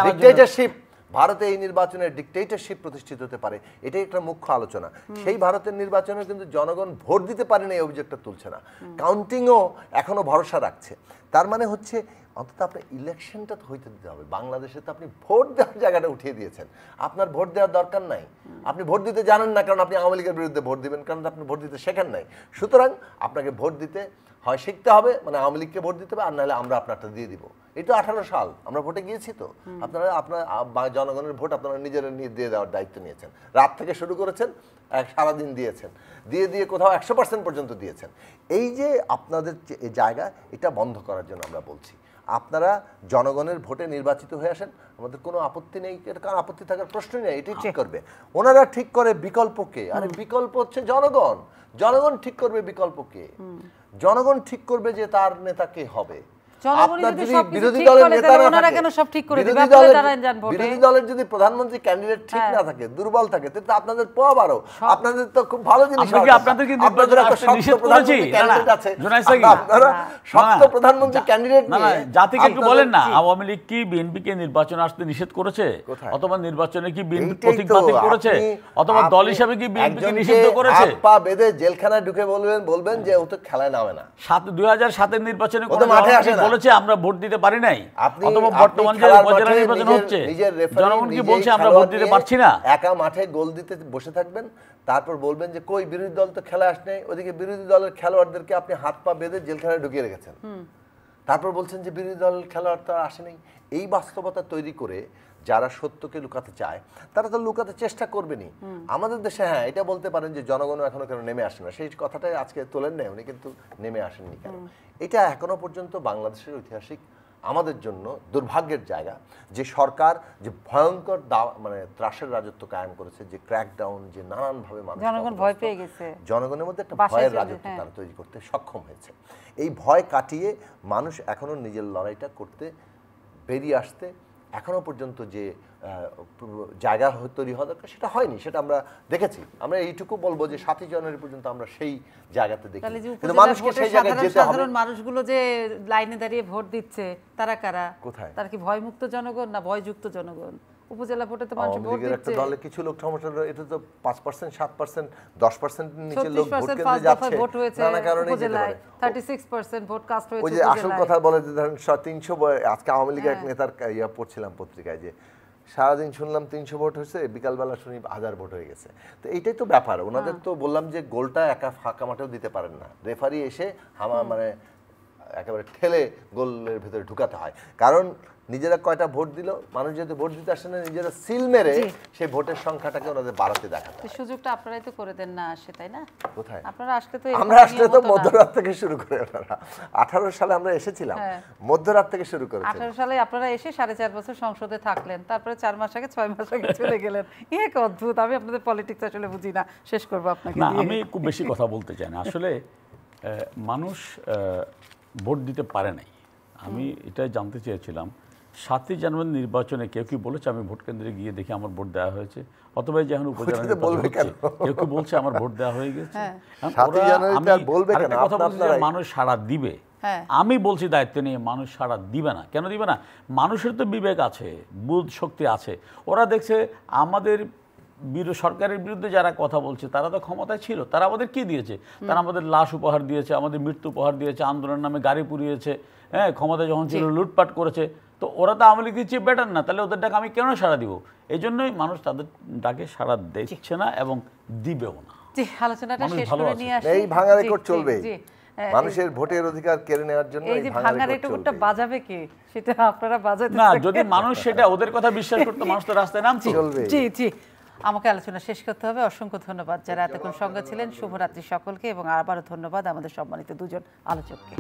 ডিক্টেটরশিপ, ভারতে এই নির্বাচনের ডিক্টেটরশিপ প্রতিষ্ঠিত হতে পারে, এটাই একটা মুখ্য আলোচনা। সেই ভারতের নির্বাচনে কিন্তু জনগণ ভোট দিতে পারে না এই অভিযোগটা তুলছে না, কাউন্টিংও এখনো ভরসা রাখছে। তার মানে হচ্ছে অন্তত আপনার ইলেকশনটা তো হইতে দিতে হবে। বাংলাদেশে তো আপনি ভোট দেওয়ার জায়গাটা উঠিয়ে দিয়েছেন, আপনার ভোট দেওয়ার দরকার নাই, আপনি ভোট দিতে জানেন না, কারণ আপনি আওয়ামী লীগের বিরুদ্ধে ভোট দিবেন, কারণ আপনি ভোট দিতে শেখেন নাই। সুতরাং আপনাকে ভোট দিতে হয় শিখতে হবে, মানে আওয়ামী লীগকে ভোট দিতে হবে, আর নাহলে আমরা আপনারটা দিয়ে দিব। এই তো 18 সাল আমরা ভোটে গিয়েছি, তো আপনারা আপনার জনগণের ভোট আপনারা নিজেরা নিয়ে দিয়ে দেওয়ার দায়িত্ব নিয়েছেন, রাত থেকে শুরু করেছেন, সারাদিন দিয়েছেন, দিয়ে কোথাও 100% পর্যন্ত দিয়েছেন। এই যে আপনাদের জায়গা, এটা বন্ধ করার জন্য আমরা বলছি। আপনারা জনগণের ভোটে নির্বাচিত হয়ে আসেন, আমাদের কোনো আপত্তি নেই, এর কারণ আপত্তি থাকার প্রশ্নই নেই, এটাই ঠিক করবে। ওনারা ঠিক করে বিকল্পকে, আরে বিকল্প হচ্ছে জনগণ, জনগণ ঠিক করবে বিকল্পকে, জনগণ ঠিক করবে যে তার নেতা কে হবে। বিরোধী দলের যদি প্রধানমন্ত্রী ক্যান্ডিডেট ঠিক না থাকে, দুর্বল থাকে, তাহলে আপনাদের পাওয়া বারো, আপনাদের তো খুব ভালো জিনিস, আপনাদের একটা শক্ত প্রধানমন্ত্রী ক্যান্ডিডেট আছে, আপনারা শক্ত প্রধানমন্ত্রী ক্যান্ডিডেট নিয়ে জাতিকে একটু বলেন না, আওয়ামী লীগ কি বিএনপিকে নির্বাচনে আসতে নিষেধ করেছে? অথবা নির্বাচনে কি বিএনপি প্রতীক বাতিল করেছে? অথবা দল হিসেবে কি বিএনপিকে নিষিদ্ধ করেছে? হাত পা বেঁধে জেলখানায় ঢুকে বলবেন যে ও তো খেলায় নামে না। 2007 এর নির্বাচনে বলেছে আমরা ভোট দিতে পারি নাই, অথবা বর্তমান যে উপজেলা নির্বাচন হচ্ছে জনগণ কি বলছে আমরা ভোট দিতে পারছি না? একা মাঠে গোল দিতে বসে থাকবেন, তারপর বলবেন যে কই বিরোধী দল তো খেলা আসে, ওদিকে বিরোধী দলের খেলোয়াড়দেরকে আপনি হাত পা বেঁধে জেলখানায় ঢুকিয়ে রেখেছেন, তারপর বলছেন যে বিরোধী দলের খেলোয়াড় তো আসে নাই। এই বাস্তবতা তৈরি করে যারা সত্যকে লুকাতে চায় তারা তো লুকাতে চেষ্টা করবেনি। আমাদের দেশে হ্যাঁ এটা বলতে পারেন যে জনগণও এখনো কেন নেমে আসে না, সেই কথাটাই আজকে তোলেন না, উনি কিন্তু নেমে আসেননি কেন। এটা এখনো পর্যন্ত বাংলাদেশের ঐতিহাসিক আমাদের জন্য দুর্ভাগ্যের জায়গা যে সরকার যে ভয়ঙ্কর মানে ত্রাসের রাজত্ব কায়েম করেছে, যে ক্র্যাকডাউন, যে নানানভাবে মানুষ জনগণ ভয় পেয়ে গেছে, জনগণের মধ্যে একটা ভয়ের রাজত্ব তারা তৈরি করতে সক্ষম হয়েছে। এই ভয় কাটিয়ে মানুষ এখনো নিজের লড়াইটা করতে, বেরিয়ে আসতে এখনো পর্যন্ত যে জায়গা তৈরি হওয়া দরকার সেটা হয়নি, সেটা আমরা দেখেছি। আমরা এইটুকু বলবো যে 7 জানুয়ারি পর্যন্ত আমরা সেই জায়গাতে দেখি, কিন্তু মানুষকে সেই জায়গায় যেতে হবে। সাধারণ মানুষগুলো যে লাইনে দাঁড়িয়ে ভোট দিচ্ছে তারা কারা? কোথায়? তারা কি ভয়মুক্ত জনগণ না ভয়যুক্ত জনগণ? উপজেলা ভোটে তো মানুষ ভোট দিচ্ছে, একটা দলে কিছু লোক সমস্যা, এটা তো 5%, 7%, 10% নিচে লোক ভোট কেন্দ্রে যাচ্ছে, নানা কারণে যেতে পারে। 36% ভোট কাস্ট হয়েছে। ওই যে আসল কথা বলে যে ধরেন 300, আজকে আওয়ামী লীগের এক নেতার ইয়া পড়ছিলাম পত্রিকায় যে সারাদিন শুনলাম 300 ভোট হয়েছে, বিকালবেলা শুনি 1000 ভোট হয়ে গেছে। তো এইটাই তো ব্যাপার। ওনাদের তো বললাম যে গোলটা একা ফাঁকা মাঠেও দিতে পারেন না, রেফারি এসে মানে একেবারে ঠেলে গোলের ভেতরে ঢুকাতে হয়। কারণ নিজেরা কয়টা ভোট দিল, মানুষ যেহেতু ভোট দিতে আসে না, নিজেরা সিল মেরে সেই ভোটের সংখ্যাটাকে ওনাদের বাড়াতে দেখাতে হয়। সুযোগটা আপনারাই তো করে দেন না আসে, তাই না? কোথায় আপনারা আসলে তো, আমরা আসলে তো মধ্যরাত থেকে শুরু করে, ওনারা 18 সালে আমরা এসেছিলাম, মধ্যরাত থেকে শুরু করে। 18 সালে আপনারা এসে 4.5 বছর সংসদে থাকলেন, তারপরে 4 মাস আগে 6 মাস আগে চলে গেলেন। এক অদ্ভুত। আমি আপনাদের পলিটিক্স আসলে বুঝি না। শেষ করব আপনাকে না, আমি খুব বেশি কথা বলতে চাই না। আসলে মানুষ ভোট দিতে পারে নাই। আমি এটাই জানতে চেয়েছিলাম 7 জানুয়ারি নির্বাচনে কেউ কি বলেছে আমি ভোট কেন্দ্রে গিয়ে দেখি আমার ভোট দেওয়া হয়েছে? অথবা যখন উপজেলা কেউ কি বলছে আমার ভোট দেওয়া হয়ে গেছে? কথা বলছি যে মানুষ সাড়া দিবে। আমি বলছি দায়িত্ব নিয়ে মানুষ সাড়া দিবে না। কেন দিবে না? মানুষের তো বিবেক আছে, বুধ শক্তি আছে। ওরা দেখছে আমাদের সরকারের বিরুদ্ধে যারা কথা বলছে তারা তো ক্ষমতায় ছিল, তারা আমাদের কি দিয়েছে? তারা আমাদের লাশ উপহার দিয়েছে, আমাদের মৃত্যু উপহার দিয়েছে, আন্দোলনের নামে গাড়ি পুড়িয়েছে, হ্যাঁ, ক্ষমতা যখন ছিল লুটপাট করেছে। তো ওরা তো আওয়ামী লীগের চেয়ে বেটার না, তাহলে ওদের ডাকে আমি কেন সাড়া দিব? এই জন্যই মানুষ তাদের ডাকে সাড়া দিচ্ছে না এবং দিবেও না। জি, আলোচনাটা শেষ করে নিয়ে আসি। এই ভাঙা রেকর্ড চলবে, মানুষের ভোটের অধিকার কেড়ে নেওয়ার জন্য এই ভাঙা রেকর্ডটা বাজাবে কে? সেটা আপনারা বাজাতে না। যদি মানুষ সেটা ওদের কথা বিশ্বাস করতো, মানুষ তো রাস্তায় নামছে। জি জি, আমাকে আলোচনা শেষ করতে হবে। অসংখ্য ধন্যবাদ যারা এতক্ষণ সঙ্গে ছিলেন। শুভরাত্রি সকলকে, এবং আবারও ধন্যবাদ আমাদের সম্মানিত দুজন আলোচককে।